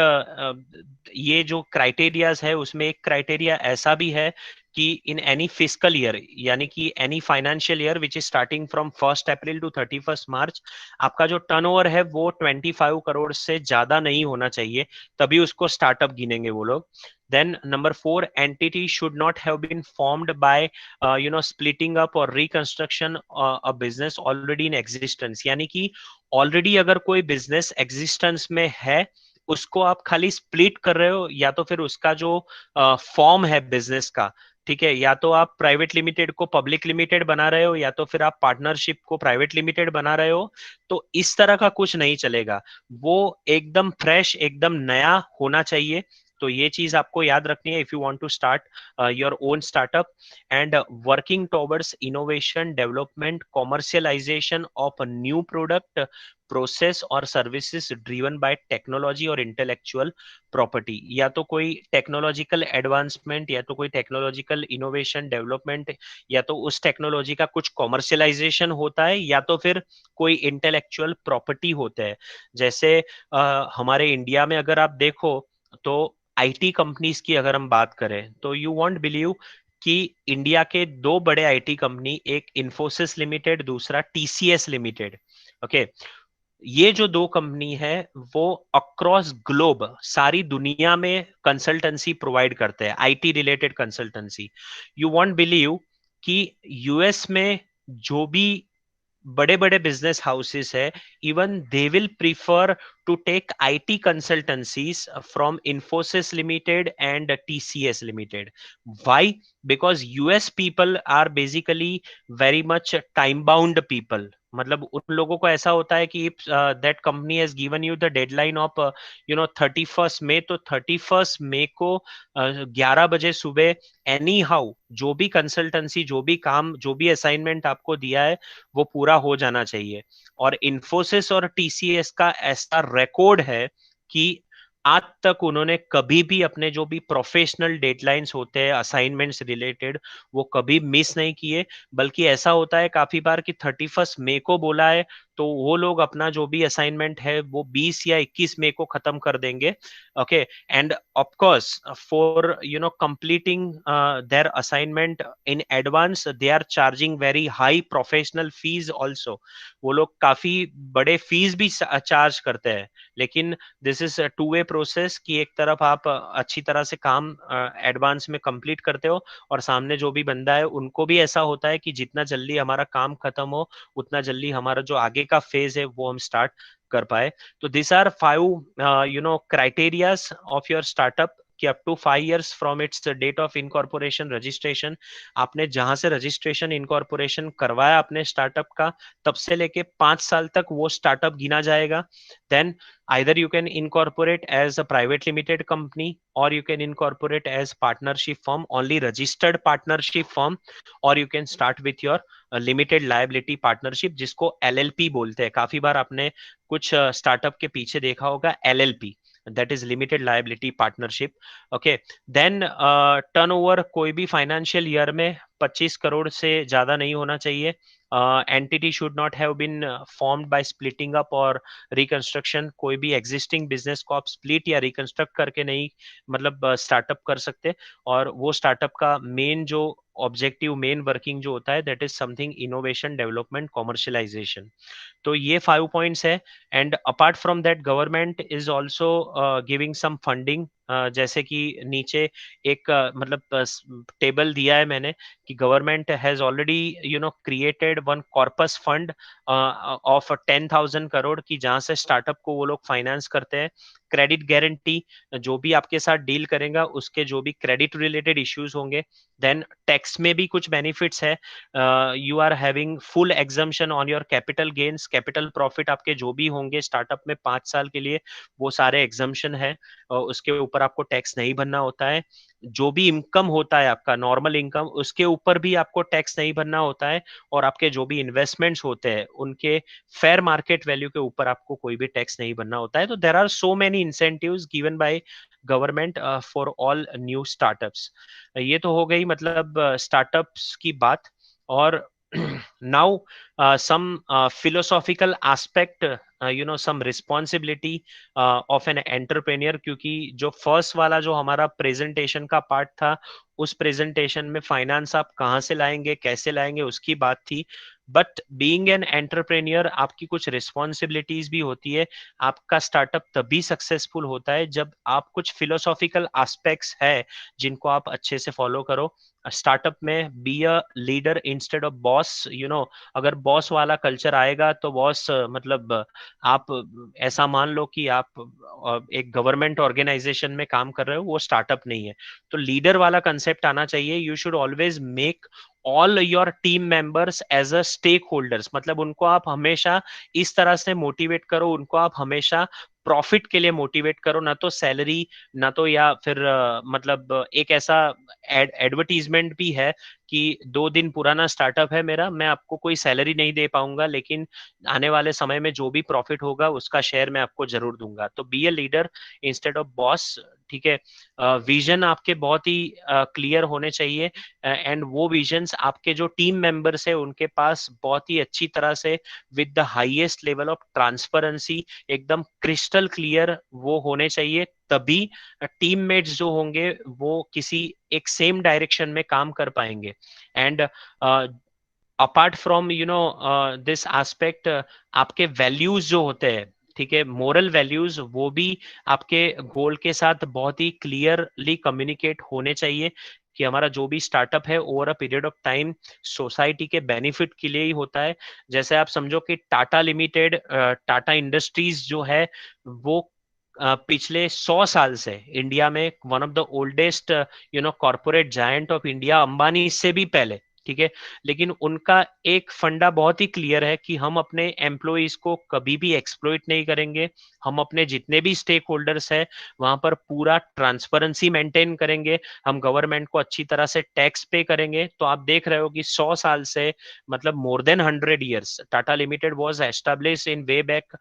ये जो क्राइटेरियाज है उसमें एक क्राइटेरिया ऐसा भी है कि इन एनी फिजिकल ईयर, यानी कि any financial year which is starting from 1 April to 31 March, आपका जो टर्नओवर है वो 25 करोड़ से ज्यादा नहीं होना चाहिए, तभी उसको स्टार्टअप गिनेंगे वो लोग। Then number 4, entity should not have been formed by splitting up or reconstruction a business already in existence। यानी कि ऑलरेडी अगर कोई बिजनेस एग्जिस्टेंस में है, उसको आप खाली स्प्लिट कर रहे हो, या तो फिर उसका जो फॉर्म है बिजनेस का, ठीक है, या तो आप प्राइवेट लिमिटेड को पब्लिक लिमिटेड बना रहे हो, या तो फिर आप पार्टनरशिप को प्राइवेट लिमिटेड बना रहे हो, तो इस तरह का कुछ नहीं चलेगा। वो एकदम फ्रेश, एकदम नया होना चाहिए। तो ये चीज आपको याद रखनी है if you want to start your own startup. And working towards innovation, development, commercialization of a new product, process और सर्विसेज ड्रिवन बाय टेक्नोलॉजी और इंटेलेक्चुअल प्रॉपर्टी। या तो कोई टेक्नोलॉजिकल एडवांसमेंट, या तो कोई टेक्नोलॉजिकल इनोवेशन डेवलपमेंट, या तो उस टेक्नोलॉजी का कुछ कॉमर्शियलाइजेशन होता है, या तो फिर कोई इंटेलेक्चुअल प्रॉपर्टी होता है। जैसे हमारे इंडिया में अगर आप देखो तो आईटी कंपनीज की अगर हम बात करें, तो यू वॉन्ट बिलीव कि इंडिया के दो बड़े आईटी कंपनी, एक इंफोसिस लिमिटेड, दूसरा टीसीएस लिमिटेड, ओके, ये जो दो कंपनी है वो अक्रॉस ग्लोब सारी दुनिया में कंसल्टेंसी प्रोवाइड करते हैं, IT related consultancy. You won't believe कि यूएस में जो भी बड़े बड़े बिजनेस हाउसेस है, even they will prefer to take IT consultancies from Infosys limited and TCS limited. Why? Because US people are basically very much time bound people. मतलब उन लोगों को ऐसा होता है कि that company has given you the deadline of 31 May, तो 31 मई को 11 बजे सुबह एनी हाउ जो भी कंसल्टेंसी, जो भी काम, जो भी असाइनमेंट आपको दिया है वो पूरा हो जाना चाहिए। और इंफोसिस और टीसीएस का ऐसा रिकॉर्ड है कि आज तक उन्होंने कभी भी अपने जो भी प्रोफेशनल डेडलाइंस होते हैं असाइनमेंट्स रिलेटेड, वो कभी मिस नहीं किए। बल्कि ऐसा होता है काफी बार कि 31 मई को बोला है तो वो लोग अपना जो भी असाइनमेंट है वो 20 या 21 मई को खत्म कर देंगे। Okay, and of course for completing their assignment in advance they are charging very high professional fees also. वो लोग काफी बड़े फीस भी चार्ज करते हैं। लेकिन this is two way process कि एक तरफ आप अच्छी तरह से काम एडवांस में कंप्लीट करते हो, और सामने जो भी बंदा है उनको भी ऐसा होता है कि जितना जल्दी हमारा काम खत्म हो, उतना जल्दी हमारा जो आगे का फेज है वो हम स्टार्ट कर पाए। तो this are 5 criterias of your startup कि up to 5 years from its date of incorporation registration, आपने जहां से रजिस्ट्रेशन इनकॉर्पोरेशन करवाया अपने स्टार्टअप का, तब से लेके 5 साल तक वो स्टार्टअप गिना जाएगा। Then either you can incorporate as a private limited company, or you can incorporate as partnership firm, only registered partnership firm, or you can start with your limited liability partnership, जिसको LLP बोलते हैं। काफी बार आपने कुछ startup के पीछे देखा होगा LLP, that is limited liability partnership। okay, then turnover कोई भी फाइनेंशियल ईयर में 25 करोड़ से ज्यादा नहीं होना चाहिए। Entity should not have been formed by splitting up और रिकंस्ट्रक्शन। कोई भी एग्जिस्टिंग बिजनेस को आप स्प्लिट या रिकंस्ट्रक्ट करके नहीं मतलब स्टार्टअप कर सकते। और वो स्टार्टअप का मेन जो ऑब्जेक्टिव, मेन वर्किंग जो होता है, that is something innovation, development, commercialization. तो ये 5 पॉइंट्स है। And apart from that government is also giving some funding जैसे कि नीचे एक मतलब टेबल दिया है मैंने कि government has already created one corpus fund of 10,000 crore की, जहां से स्टार्टअप को वो लोग फाइनेंस करते हैं। क्रेडिट गारंटी, जो भी आपके साथ डील करेगा उसके जो भी क्रेडिट रिलेटेड इश्यूज होंगे। देन टैक्स में भी कुछ बेनिफिट्स है, you are having full exemption on your capital gains, capital profit आपके जो भी होंगे स्टार्टअप में 5 साल के लिए, वो सारे एग्जम्पशन है, उसके ऊपर आपको टैक्स नहीं भरना होता है। जो भी इनकम होता है आपका नॉर्मल इनकम, उसके ऊपर भी आपको टैक्स नहीं भरना होता है, और आपके जो भी इन्वेस्टमेंट्स होते हैं उनके फेयर मार्केट वैल्यू के ऊपर आपको कोई भी टैक्स नहीं भरना होता है। तो there are so many incentives given by government for all new startups. ये तो हो गई मतलब स्टार्टअप्स की बात। और now some philosophical aspect, some responsibility of an entrepreneur, क्योंकि जो फर्स्ट वाला जो हमारा प्रेजेंटेशन का पार्ट था, उस प्रेजेंटेशन में फाइनेंस आप कहाँ से लाएंगे, कैसे लाएंगे, उसकी बात थी। बट बीइंग एन एंटरप्रेन्योर आपकी कुछ रिस्पॉन्सिबिलिटीज भी होती है। आपका स्टार्टअप तभी सक्सेसफुल होता है जब आप कुछ फिलोसॉफिकल एस्पेक्ट्स है जिनको आप अच्छे से फॉलो करो। स्टार्टअप में be a leader instead of boss. अगर बॉस वाला कल्चर आएगा तो बॉस मतलब आप ऐसा मान लो कि आप एक गवर्नमेंट ऑर्गेनाइजेशन में काम कर रहे हो, वो स्टार्टअप नहीं है। तो लीडर वाला कंसेप्ट आना चाहिए। You should always make all your team members as a stakeholders, मतलब उनको आप हमेशा इस तरह से मोटिवेट करो, उनको आप हमेशा प्रॉफिट के लिए मोटिवेट करो, ना तो सैलरी, ना तो या फिर मतलब एक ऐसा एडवर्टीजमेंट भी है कि 2 दिन पुराना स्टार्टअप है मेरा, मैं आपको कोई सैलरी नहीं दे पाऊंगा, लेकिन आने वाले समय में जो भी प्रॉफिट होगा उसका शेयर मैं आपको जरूर दूंगा। तो be a leader instead of boss, ठीक है। विजन आपके बहुत ही क्लियर होने चाहिए, एंड वो विजन्स आपके जो टीम मेंबर्स है उनके पास बहुत ही अच्छी तरह से with the highest level of transparency एकदम क्रिस्टल क्लियर वो होने चाहिए। तभी टीममेट्स जो होंगे वो किसी एक सेम डायरेक्शन में काम कर पाएंगे। And apart from this aspect, आपके वैल्यूज जो होते हैं, ठीक है, मोरल वैल्यूज, वो भी आपके गोल के साथ बहुत ही क्लियरली कम्युनिकेट होने चाहिए कि हमारा जो भी स्टार्टअप है over a period of time society के बेनिफिट के लिए ही होता है। जैसे आप समझो कि टाटा लिमिटेड, टाटा इंडस्ट्रीज जो है वो पिछले 100 साल से इंडिया में one of the oldest corporate giant of India, Ambani से भी पहले, ठीक है। लेकिन उनका एक फंडा बहुत ही क्लियर है कि हम अपने एम्प्लॉइज को कभी भी एक्सप्लॉइट नहीं करेंगे। हम अपने जितने भी स्टेक होल्डर्स है वहां पर पूरा ट्रांसपेरेंसी मेंटेन करेंगे। हम गवर्नमेंट को अच्छी तरह से टैक्स पे करेंगे। तो आप देख रहे हो कि 100 साल से, मतलब more than 100 years, Tata limited was establish in way back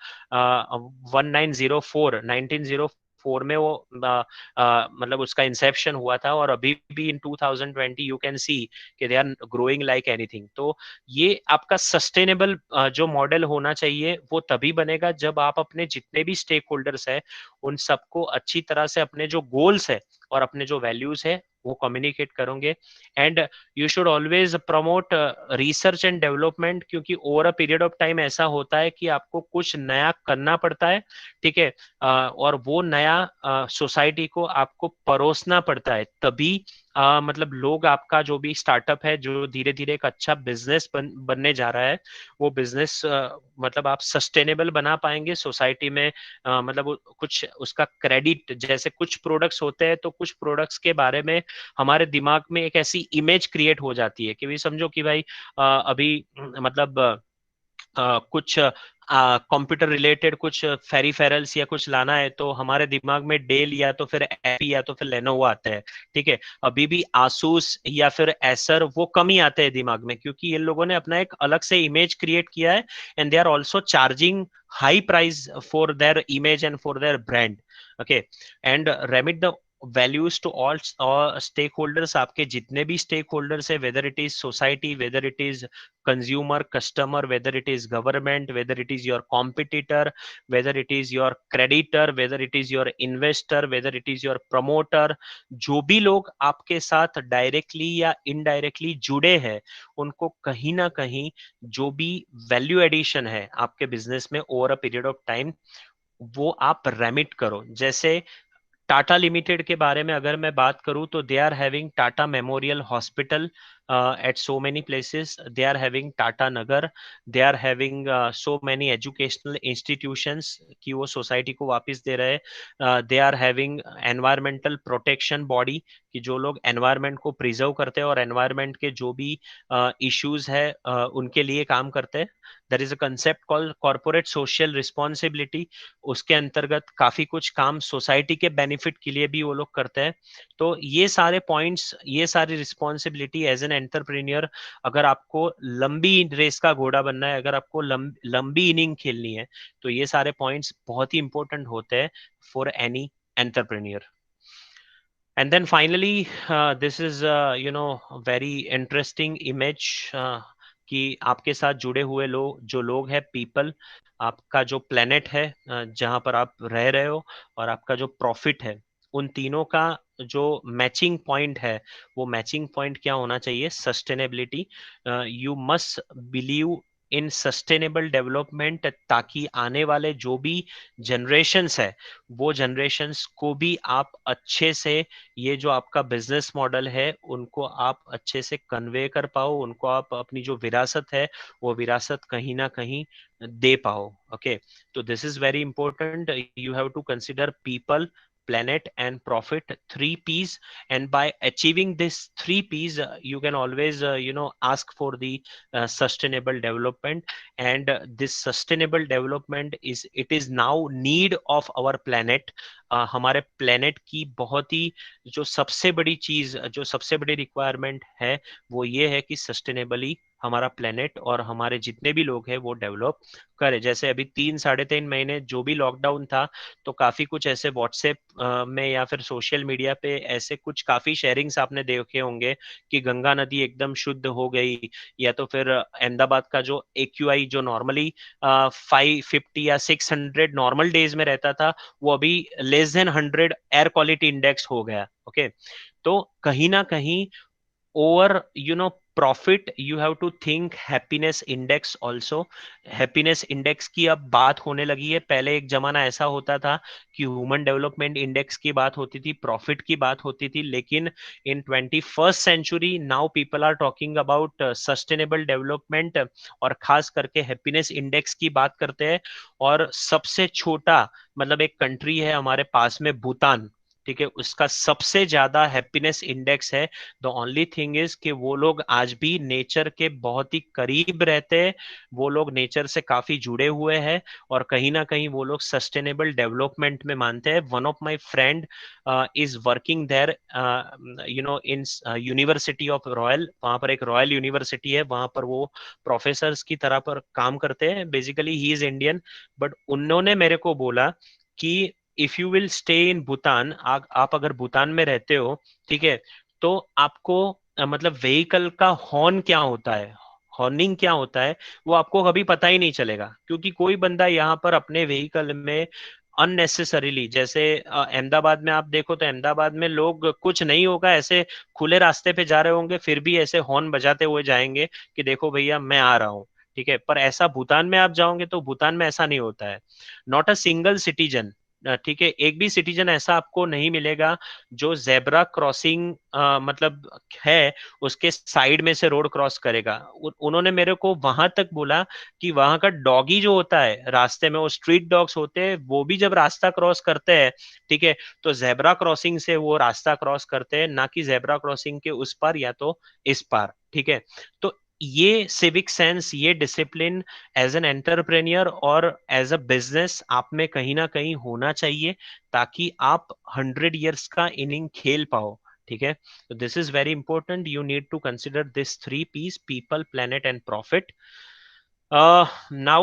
1904 में वो मतलब उसका इंसेप्शन हुआ था, और अभी भी इन 2020 यू कैन सी कि they are growing like anything. तो ये आपका सस्टेनेबल जो मॉडल होना चाहिए वो तभी बनेगा जब आप अपने जितने भी स्टेक होल्डर्स है उन सबको अच्छी तरह से अपने जो गोल्स है और अपने जो वैल्यूज है वो कम्युनिकेट करोगे। And you should always promote research and development, क्योंकि over a period of time ऐसा होता है कि आपको कुछ नया करना पड़ता है, ठीक है। और वो नया सोसाइटी को आपको परोसना पड़ता है, तभी मतलब लोग आपका जो भी स्टार्टअप है जो धीरे धीरे एक अच्छा बिजनेस बनने जा रहा है, वो बिजनेस मतलब आप सस्टेनेबल बना पाएंगे सोसाइटी में। मतलब कुछ उसका क्रेडिट, जैसे कुछ प्रोडक्ट्स होते हैं तो कुछ प्रोडक्ट्स के बारे में हमारे दिमाग में एक ऐसी इमेज क्रिएट हो जाती है कि भाई समझो कि भाई अभी मतलब कुछ कंप्यूटर रिलेटेड कुछ फेरिफेरल्स या कुछ लाना है तो हमारे दिमाग में डेल या तो फिर एपी या तो फिर लेनोवो आता है, ठीक है। अभी भी आसूस या फिर एसर वो कम ही आते हैं दिमाग में, क्योंकि ये लोगों ने अपना एक अलग से इमेज क्रिएट किया है, and they are also charging high price for their image and for their brand, okay. And remit the values to all stakeholders. आपके जितने भी स्टेक होल्डर्स है, whether it is society, whether it is consumer, customer, whether it is government, whether it is your competitor, whether it is your creditor, whether it is your investor, whether it is your promoter, जो भी लोग आपके साथ directly या indirectly जुड़े हैं, उनको कहीं ना कहीं जो भी वैल्यू एडिशन है आपके बिजनेस में over a period of time, वो आप रेमिट करो। जैसे टाटा लिमिटेड के बारे में अगर मैं बात करूं तो they are having Tata Memorial Hospital at so many places. They are having Tata Nagar. They are having so many educational institutions कि वो सोसाइटी को वापस दे रहे हैं. They are having environmental protection body कि जो लोग एनवायरनमेंट को प्रिजर्व करते हैं और एनवायरनमेंट के जो भी इश्यूज है उनके लिए काम करते हैं. There is a concept called corporate social responsibility. उसके अंतर्गत काफी कुछ काम सोसाइटी के बेनिफिट के लिए भी वो लोग करते हैं. तो ये सारे पॉइंट्स, ये सारी रिस्पॉन्सिबिलिटी एज एन एंटरप्रेन्योर, अगर आपको लंबी रेस का घोड़ा बनना है, अगर आपको लंबी इनिंग खेलनी है, तो ये सारे पॉइंट्स बहुत ही इंपॉर्टेंट होते हैं for any entrepreneur. And then finally, this is very interesting image कि आपके साथ जुड़े हुए लोग, जो लोग हैं, पीपल, आपका जो प्लेनेट है जहां पर आप रह रहे हो, और आपका जो प्रॉफिट है, उन तीनों का जो मैचिंग पॉइंट है, वो मैचिंग पॉइंट क्या होना चाहिए? Sustainability. You must believe in sustainable development, ताकि आने वाले जो भी जनरेशन्स है, वो जनरेशन्स को भी आप अच्छे से, ये जो आपका बिजनेस मॉडल है, उनको आप अच्छे से कन्वे कर पाओ, उनको आप अपनी जो विरासत है, वो विरासत कहीं ना कहीं दे पाओ. ओके, तो this is very important. You have to consider people, planet and profit, 3 P's. And by achieving this 3 P's, you can always ask for the sustainable development. And this sustainable development is now need of our planet. हमारे planet की बहुत ही जो सबसे बड़ी चीज, जो सबसे बड़ी रिक्वायरमेंट है, वो ये है कि सस्टेनेबली हमारा प्लेनेट और हमारे जितने भी लोग हैं वो डेवलप करे. जैसे अभी 3-3.5 महीने जो भी लॉकडाउन था, तो काफी कुछ ऐसे व्हाट्सएप में या फिर सोशल मीडिया पे ऐसे कुछ काफी शेयरिंग्स आपने देखे होंगे कि गंगा नदी एकदम शुद्ध हो गई, या तो फिर अहमदाबाद का जो AQI जो नॉर्मली 550 या 600 नॉर्मल डेज में रहता था, वो अभी less than 100 air quality index हो गया. ओके, तो कहीं ना कहीं over profit, you have to think happiness index also. happiness index की अब बात होने लगी है. पहले एक जमाना ऐसा होता था कि ह्यूमन डेवलपमेंट इंडेक्स की बात होती थी, प्रॉफिट की बात होती थी, लेकिन in 21st century now people are talking about sustainable development, और खास करके हैप्पीनेस इंडेक्स की बात करते हैं. और सबसे छोटा, मतलब एक कंट्री है हमारे पास में, भूटान, ठीक है, उसका सबसे ज्यादा हैप्पीनेस इंडेक्स है. द ओनली थिंग इज कि वो लोग आज भी नेचर के बहुत ही करीब रहते हैं, वो लोग नेचर से काफी जुड़े हुए हैं, और कहीं ना कहीं वो लोग सस्टेनेबल डेवलपमेंट में मानते हैं. One of my friend is working there in University of Royal. वहां पर एक रॉयल यूनिवर्सिटी है, वहां पर वो प्रोफेसर्स की तरह पर काम करते हैं. Basically he is Indian, but उन्होंने मेरे को बोला कि if you will stay in Bhutan, आप अगर भूटान में रहते हो, ठीक है, तो आपको मतलब व्हीकल का हॉर्न क्या होता है, हॉर्निंग क्या होता है, वो आपको कभी पता ही नहीं चलेगा. क्योंकि कोई बंदा यहाँ पर अपने व्हीकल में अननेसेसरीली, जैसे अहमदाबाद में आप देखो, तो अहमदाबाद में लोग, कुछ नहीं होगा, ऐसे खुले रास्ते पे जा रहे होंगे, फिर भी ऐसे हॉर्न बजाते हुए जाएंगे कि देखो भैया मैं आ रहा हूँ, ठीक है. पर ऐसा भूटान में आप जाओगे तो भूटान में ऐसा नहीं होता है. नॉट अ सिंगल सिटीजन, ठीक है, एक भी सिटीजन ऐसा आपको नहीं मिलेगा जो जेब्रा क्रॉसिंग मतलब है, उसके साइड में से रोड क्रॉस करेगा. उन्होंने मेरे को वहां तक बोला कि वहां का डॉगी जो होता है रास्ते में, वो स्ट्रीट डॉग्स होते हैं, वो भी जब रास्ता क्रॉस करते हैं, ठीक है, तो जेब्रा क्रॉसिंग से वो रास्ता क्रॉस करते हैं, ना कि जेब्रा क्रॉसिंग के उस पार या तो इस पार, ठीक है. तो ये सिविक सेंस, ये डिसिप्लिन एज एन एंटरप्रेन्योर और एज अ बिजनेस आप में कहीं ना कहीं होना चाहिए, ताकि आप 100 years का इनिंग खेल पाओ, ठीक है. तो this is very important. You need to consider this 3 P's: people, planet and profit. Now,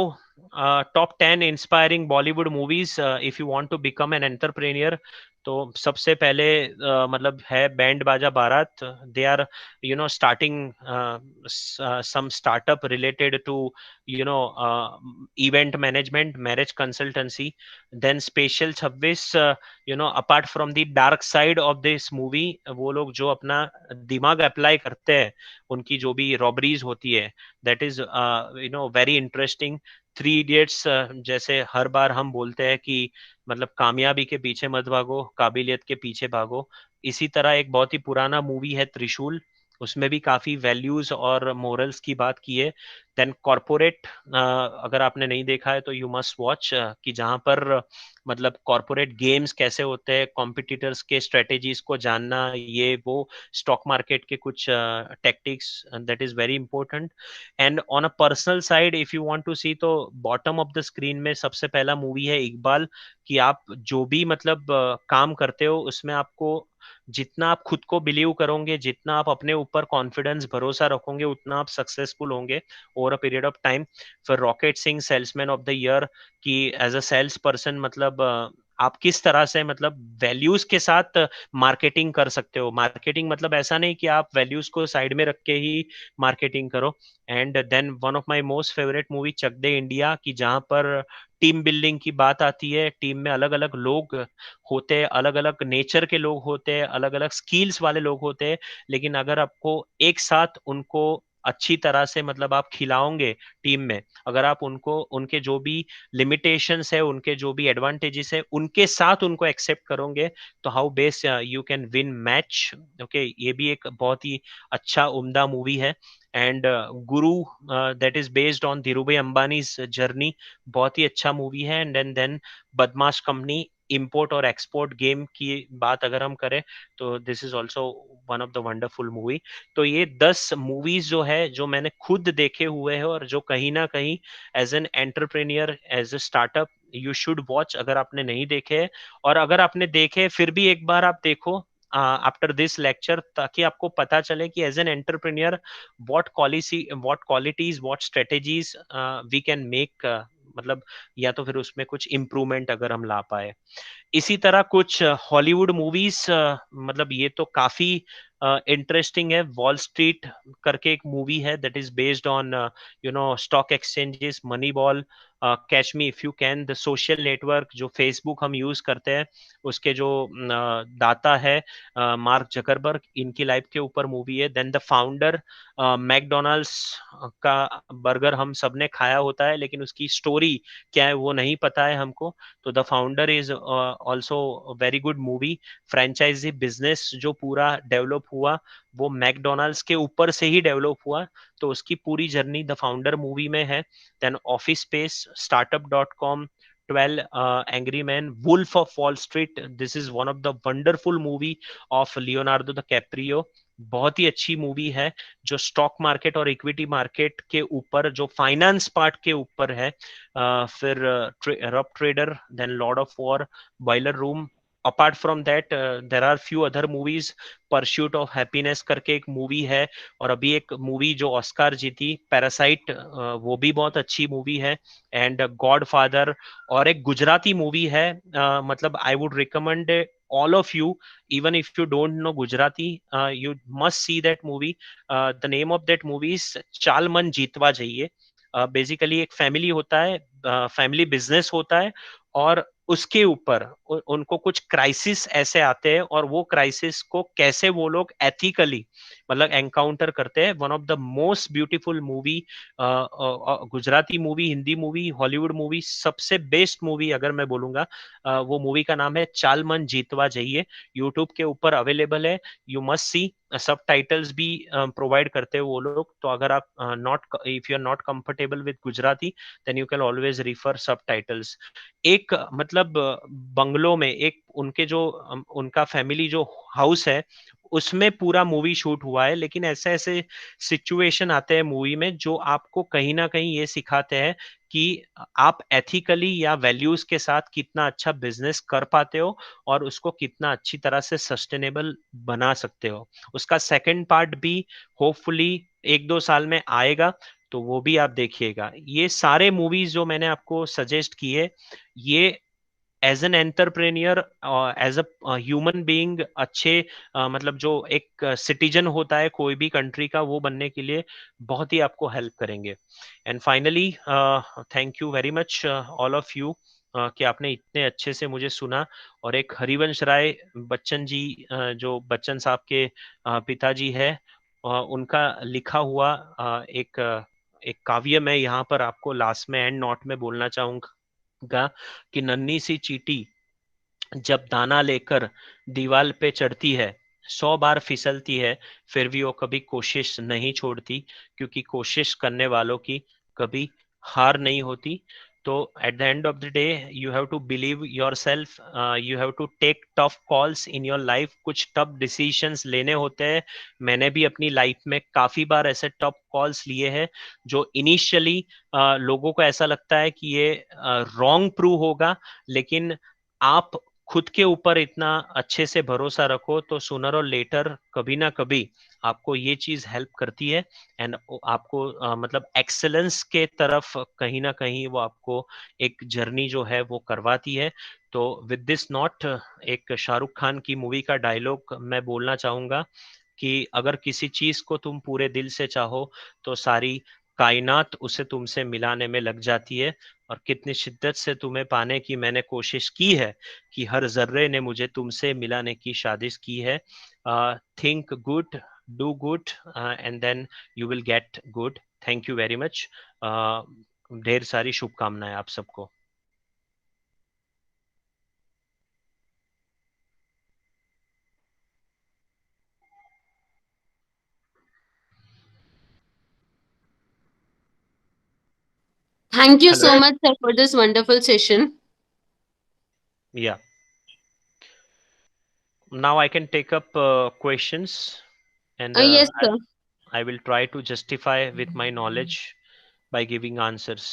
top 10 inspiring Bollywood movies if you want to become an entrepreneur. तो सबसे पहले मतलब है Band Baaja Baaraat. They are starting some startup related to event management, marriage consultancy. Then Special 26, apart from the dark side of this movie, वो लोग जो अपना दिमाग अप्लाई करते हैं, उनकी जो भी रॉबरीज होती है, that is very interesting. 3 Idiots, जैसे हर बार हम बोलते हैं कि मतलब कामयाबी के पीछे मत भागो, काबिलियत के पीछे भागो। इसी तरह एक बहुत ही पुराना मूवी है त्रिशूल, उसमें भी काफी वैल्यूज और मोरल्स की बात की है। देन कॉरपोरेट, अगर आपने नहीं देखा है तो यू मस्ट वॉच, कि जहां पर मतलब कॉरपोरेट गेम्स कैसे होते हैं, कॉम्पिटिटर्स के स्ट्रेटेजीज को जानना, ये वो स्टॉक मार्केट के कुछ tactics, that is very important. And on a personal side if you want to see, तो बॉटम ऑफ द स्क्रीन में सबसे पहला मूवी है इकबाल। कि आप जो भी मतलब काम करते हो उसमें आपको जितना आप खुद को बिलीव करोगे, जितना आप अपने ऊपर कॉन्फिडेंस भरोसा रखोगे, उतना आप सक्सेसफुल होंगे over a period of time. फिर Rocket Singh Salesman of the Year, कि एज अ सेल्स पर्सन मतलब आप किस तरह से मतलब वैल्यूज के साथ मार्केटिंग कर सकते हो। मार्केटिंग मतलब ऐसा नहीं कि आप वैल्यूज को साइड में रख के ही मार्केटिंग करो। And then one of my most favourite movie Chak De India, की जहां पर टीम बिल्डिंग की बात आती है। टीम में अलग अलग लोग होते हैं, अलग अलग नेचर के लोग होते हैं, अलग अलग स्किल्स वाले लोग होते हैं, लेकिन अगर आपको एक साथ उनको अच्छी तरह से मतलब आप खिलाओगे टीम में, अगर आप उनको उनके जो भी लिमिटेशंस है, उनके जो भी एडवांटेजेस है, उनके साथ उनको एक्सेप्ट करोगे, तो how best you can win match. Okay, ये भी एक बहुत ही अच्छा उम्दा मूवी है। And Guru, that is based on Dhirubhai Ambani journey, बहुत ही अच्छा मूवी है। एंड देन बदमाश कंपनी, इंपोर्ट और एक्सपोर्ट गेम की बात अगर हम करें, तो this is also one of the wonderful movie. तो ये 10 मूवीज जो है, जो मैंने खुद देखे हुए हैं और जो कहीं ना कहीं as an entrepreneur, as a startup, you should watch अगर आपने नहीं देखे। और अगर आपने देखे फिर भी एक बार आप देखो आफ्टर दिस लेक्चर, ताकि आपको पता चले कि as an entrepreneur what qualities, what strategies we can make, मतलब या तो फिर उसमें कुछ इम्प्रूवमेंट अगर हम ला पाए। इसी तरह कुछ हॉलीवुड मूवीज, मतलब ये तो काफी इंटरेस्टिंग है। वॉल स्ट्रीट करके एक मूवी है, that is based on stock exchanges, money ball, catch me if you can, the social network, जो फेसबुक हम यूज करते हैं, उसके जो दाता है मार्क जकरबर्ग, इनकी लाइफ के ऊपर मूवी है। देन द फाउंडर, मैकडोनाल्ड्स का बर्गर हम सबने खाया होता है, लेकिन उसकी स्टोरी क्या है वो नहीं पता है हमको। तो the founder is also very good movie. Franchisee business जो पूरा डेवलप हुआ, वो मैकडोनाल्ड्स के ऊपर से ही डेवलप हुआ, तो उसकी पूरी जर्नी द फाउंडर मूवी में है। Then office space, startup.com, 12 Angry Men, Wolf of Wall Street, this is one of the wonderful movie of Leonardo DiCaprio। बहुत ही अच्छी मूवी है, जो स्टॉक मार्केट और इक्विटी मार्केट के ऊपर, जो फाइनेंस पार्ट के ऊपर है। फिर रब trader, then lord of war, boiler room. Apart from that there are few other movies. Pursuit of happiness करके एक मूवी है, और अभी एक मूवी जो ऑस्कार जीती, पैरासाइट, वो भी बहुत अच्छी मूवी है। एंड गॉड फादर, और एक गुजराती मूवी है, मतलब I would recommend all of you, even if you don't know Gujarati, you must see that movie. The name of that movie is चाल मन जीतवा जाइए। बेसिकली एक फैमिली होता है, फैमिली बिजनेस होता है, और उसके ऊपर उनको कुछ क्राइसिस ऐसे आते हैं, और वो क्राइसिस को कैसे वो लोग एथिकली मतलब एनकाउंटर करते हैं। One of the most beautiful movie, Gujarati movie, Hindi movie, Hollywood movie, सबसे बेस्ट मूवी अगर मैं बोलूंगा, वो मूवी का नाम है चाल मन जीतवा जाइए। यूट्यूब के ऊपर अवेलेबल है, यू मस्ट सी। सब टाइटल्स भी प्रोवाइड करते हैं वो लोग, तो अगर आप not, if you are not comfortable with Gujarati, then you can always refer subtitles. एक मतलब बंगलो में एक उनके जो उनका फैमिली जो हाउस है, उसमें पूरा मूवी शूट हुआ है। लेकिन ऐसे ऐसे सिचुएशन आते हैं मूवी में, जो आपको कहीं ना कहीं ये सिखाते हैं कि आप एथिकली या वैल्यूज के साथ कितना अच्छा बिजनेस कर पाते हो, और उसको कितना अच्छी तरह से सस्टेनेबल बना सकते हो। उसका सेकंड पार्ट भी होपफुली 1-2 साल में आएगा, तो वो भी आप देखिएगा। ये सारे मूवीज जो मैंने आपको सजेस्ट किए, ये as an entrepreneur, as a human being, अच्छे मतलब जो एक सिटीजन होता है कोई भी कंट्री का, वो बनने के लिए बहुत ही आपको हेल्प करेंगे। And finally thank you very much all of you, कि आपने इतने अच्छे से मुझे सुना। और एक हरिवंश राय बच्चन जी, जो बच्चन साहब के पिताजी है, उनका लिखा हुआ एक काव्य मैं यहाँ पर आपको लास्ट में एंड नोट में बोलना चाहूंगा, कि नन्ही सी चींटी जब दाना लेकर दीवार पे चढ़ती है, 100 बार फिसलती है, फिर भी वो कभी कोशिश नहीं छोड़ती, क्योंकि कोशिश करने वालों की कभी हार नहीं होती। तो at the end of the day you have to believe yourself, you have to take tough calls in your life. कुछ टफ डिसीजंस लेने होते हैं। मैंने भी अपनी लाइफ में काफी बार ऐसे टफ कॉल्स लिए हैं जो इनिशियली लोगों को ऐसा लगता है कि ये रॉन्ग प्रूव होगा, लेकिन आप खुद के ऊपर इतना अच्छे से भरोसा रखो तो सूनर और लेटर कभी ना कभी आपको ये चीज हेल्प करती है, एंड आपको मतलब एक्सेलेंस के तरफ कहीं ना कहीं वो आपको एक जर्नी जो है वो करवाती है। तो विद दिस नॉट, एक शाहरुख खान की मूवी का डायलॉग मैं बोलना चाहूंगा कि अगर किसी चीज को तुम पूरे दिल से चाहो तो सारी कायनात उसे तुमसे मिलाने में लग जाती है। और कितनी शिद्दत से तुम्हें पाने की मैंने कोशिश की है कि हर जर्रे ने मुझे तुमसे मिलाने की साजिश की है। Think good, do good, and then you will get good. Thank you very much. ढेर सारी शुभकामनाएं आप सबको। Thank you hello. so much, sir, for this wonderful session. Yeah now I can take up questions, and Yes, sir. I will try to justify with my knowledge by giving answers.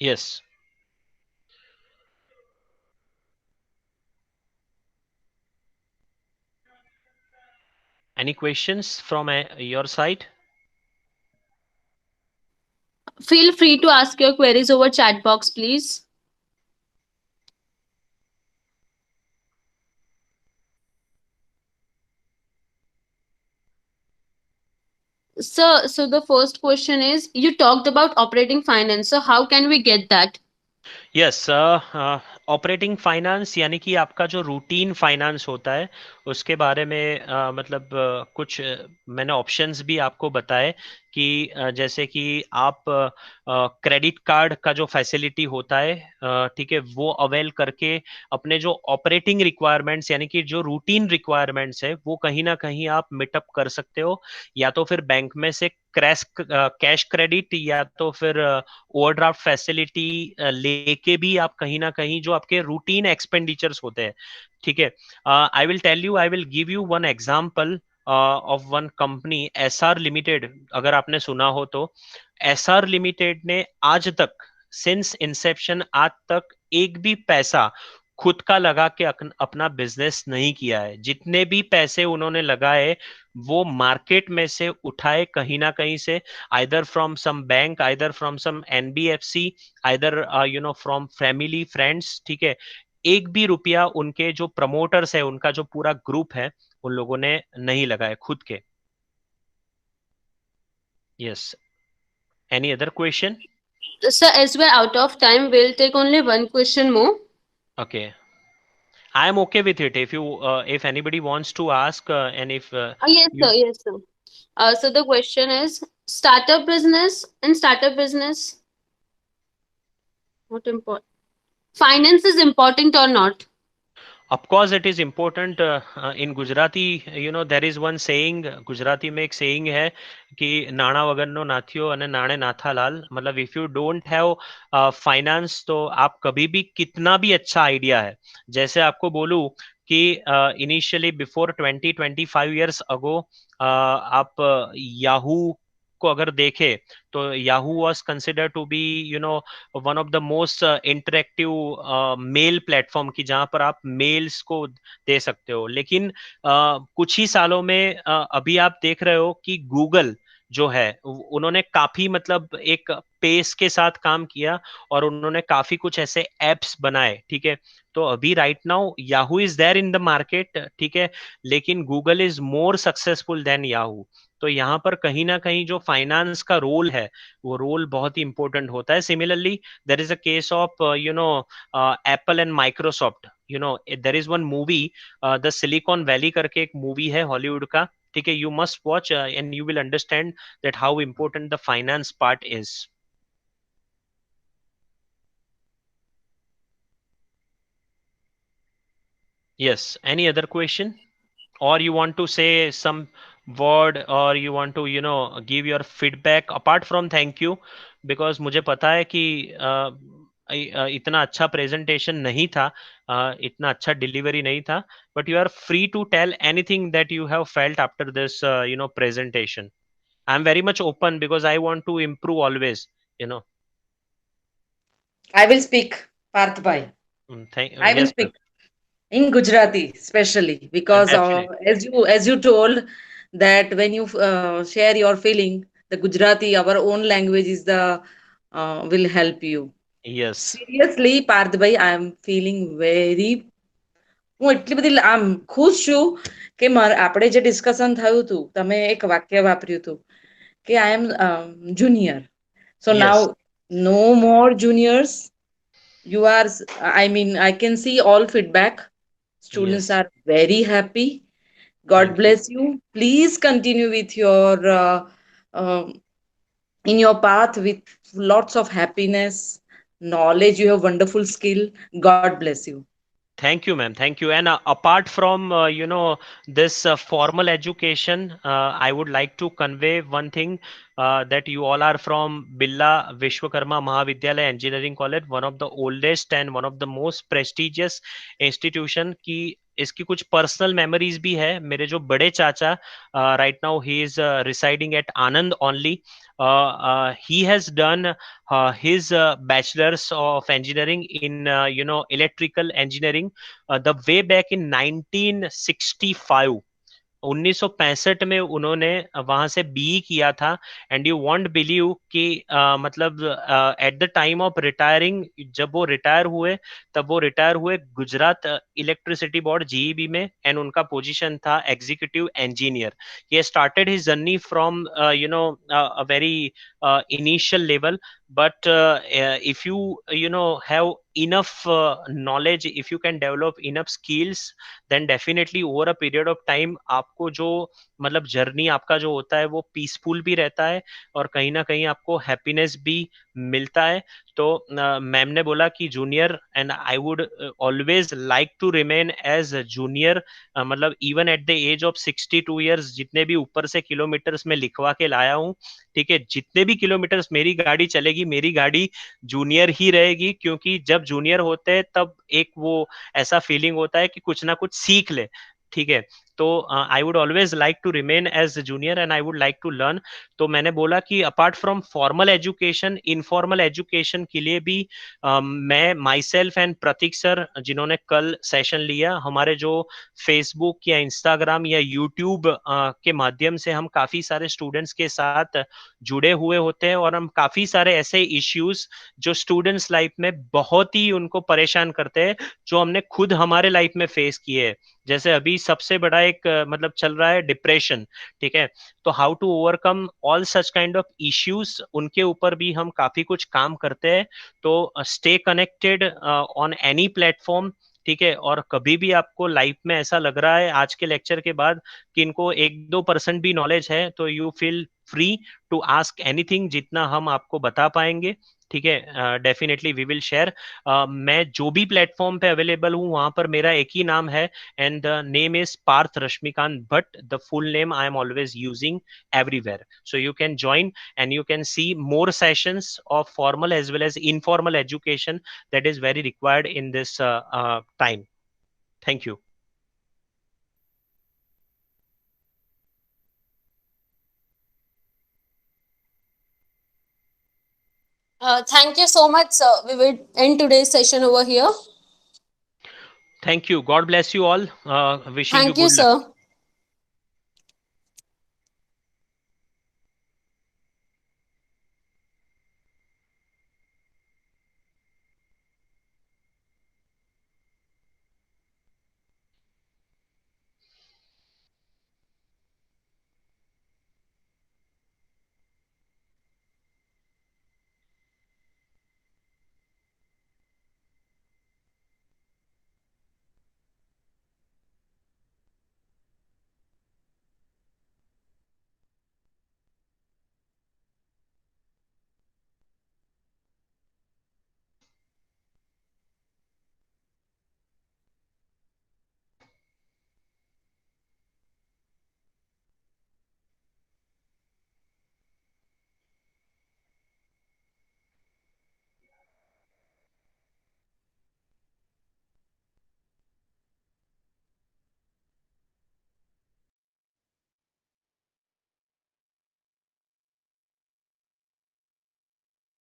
Yes. Any questions from your side? Feel free to ask your queries over chat box, please. So the first question is, you talked about operating finance. So how can we get that? Yes, operating finance यानी कि आपका जो routine finance होता है उसके बारे में मतलब कुछ मैंने ऑप्शंस भी आपको बताए कि जैसे कि आप क्रेडिट कार्ड का जो फैसिलिटी होता है, ठीक है, वो अवेल करके अपने जो ऑपरेटिंग रिक्वायरमेंट्स यानी कि जो रूटीन रिक्वायरमेंट्स है वो कहीं ना कहीं आप मिटअप कर सकते हो। या तो फिर बैंक में से कैश क्रेडिट या तो फिर ओवरड्राफ्ट फैसिलिटी लेके भी आप कहीं ना कहीं जो आपके रूटीन एक्सपेंडिचर्स होते हैं, ठीक है। I will tell you, I will give you one example of one company, SR limited. अगर आपने सुना हो तो एसआर लिमिटेड ने आज तक, सिंस इंसेप्शन आज तक, एक भी पैसा खुद का लगा के अपना बिजनेस नहीं किया है। जितने भी पैसे उन्होंने लगाए वो मार्केट में से उठाए कहीं ना कहीं से, either from some bank, either from some NBFC, either from family friends, ठीक है। एक भी रुपया उनके जो प्रमोटर्स है, उनका जो पूरा ग्रुप है, उन लोगों ने नहीं लगाए खुद के। Yes, any other question? Sir, as we're out of time, we'll take only one question more. Okay, I am okay with it if you, if anybody wants to ask, and if Yes, you. sir. Yes, sir. So the question is, startup business. In startup business, what important? Finance is important or not? Of course, it is important. In Gujarati, there is one saying. Gujarati में एक saying है कि नाणा वगरनो नाथियो अने नाणे नाथा लाल। मतलब if you don't have finance तो आप कभी भी कितना भी अच्छा आइडिया है, जैसे आपको बोलूं कि इनिशियली बिफोर 20-25 years ago, आप याहू को अगर देखे तो Yahoo was consider to be one of the most interactive mail platform की, जहां पर आप मेल्स को दे सकते हो। लेकिन कुछ ही सालों में अभी आप देख रहे हो कि गूगल जो है उन्होंने काफी मतलब एक पेस के साथ काम किया और उन्होंने काफी कुछ ऐसे एप्स बनाए, ठीक है। तो अभी right now Yahoo is there in the market, ठीक है, लेकिन Google is more successful than Yahoo. तो यहाँ पर कहीं ना कहीं जो फाइनेंस का रोल है वो रोल बहुत ही इंपॉर्टेंट होता है। Similarly there is a case of Apple and Microsoft. there is one movie, the Silicon Valley करके एक movie है हॉलीवुड का, ठीक है, you must watch and you will understand that how important the finance part is. Yes, any other question, or you want to say some word, or you want to give your feedback apart from thank you, because मुझे पता है कि इतना अच्छा presentation नहीं था, इतना अच्छा डिलीवरी नहीं था, but you are free to tell anything that you have felt after this presentation. I'm very much open because I want to improve always, you know. I will speak, Parth bhai. I will Yes, sir. speak in Gujarati, especially because Definitely. as you told that when you share your feeling, the Gujarati, our own language, is the will help you. Yes. Seriously, Parth bhai, I am feeling very. હું એટલી બધી આમ ખુશ છું કે આપણે જે discussion થયું હતું, તમે એક વાક્ય વાપર્યું હતું કે I am junior. So now Yes. No more juniors. You are, I mean, I can see all feedback. Students Yes. are very happy. God Thank you. bless you. Please continue with your um in your path with lots of happiness, knowledge. You have wonderful skill. God bless you. Thank you, ma'am. Thank you. And apart from this formal education, I would like to convey one thing, that you all are from Billa Vishwakarma Mahavidyalaya Engineering College, one of the oldest and one of the most prestigious institution. की इसकी कुछ personal memories भी है. मेरे जो बड़े चाचा, right now he is residing at Anand only. He has done his bachelor's of engineering in electrical engineering, the way back in 1965. 1965 में उन्होंने वहां से बीई किया था. एंड यू वॉन्ट बिलीव कि मतलब at the time of retiring, जब वो रिटायर हुए, तब वो रिटायर हुए गुजरात इलेक्ट्रिसिटी बोर्ड जीईबी में, एंड उनका पोजीशन था executive engineer. he started his journey from a very initial level, but if you have enough knowledge, if you can develop enough skills, then definitely over a period of time आपको जो मतलब journey आपका जो होता है वो peaceful भी रहता है, और कहीं ना कहीं आपको हैप्पीनेस भी मिलता है. तो मैम ने बोला कि junior, and I would always like to remain as junior. मतलब even at the age of 62 years, जितने भी ऊपर से किलोमीटर्स में लिखवा के लाया हूँ, ठीक है, जितने भी किलोमीटर्स मेरी गाड़ी चलेगी, मेरी गाड़ी जूनियर ही रहेगी, क्योंकि जब जूनियर होते हैं तब एक वो ऐसा फीलिंग होता है कि कुछ ना कुछ सीख ले. ठीक है, तो I would always like to remain as junior and I would like to learn. तो मैंने बोला कि apart from formal education, informal education के लिए भी मैं myself and Pratik sir, जिन्होंने कल सेशन लिया, हमारे जो फेसबुक या इंस्टाग्राम या यूट्यूब के माध्यम से हम काफी सारे स्टूडेंट्स के साथ जुड़े हुए होते हैं, और हम काफी सारे ऐसे इश्यूज जो स्टूडेंट्स लाइफ में बहुत ही उनको परेशान करते हैं, जो हमने खुद हमारे लाइफ में फेस किए हैं. जैसे अभी सबसे बड़ा एक मतलब चल रहा है डिप्रेशन. ठीक है, तो how to overcome all such kind of issues, उनके ऊपर भी हम काफी कुछ काम करते हैं. तो stay connected on any platform. ठीक है, और कभी भी आपको लाइफ में ऐसा लग रहा है आज के लेक्चर के बाद कि इनको 1-2% भी नॉलेज है, तो you feel free to ask anything, जितना हम आपको बता पाएंगे. ठीक है, डेफिनेटली वी विल शेयर. मैं जो भी प्लेटफॉर्म पे अवेलेबल हूँ वहां पर मेरा एक ही नाम है, and the name is Parth Rashmikant, but the full name I am always using everywhere. So you can join and you can see more sessions of formal as well as informal education that is very required in this time. Thank you. Thank you so much, sir. We will end today's session over here. Thank you. God bless you all. Wishing you Thank you, good luck. sir.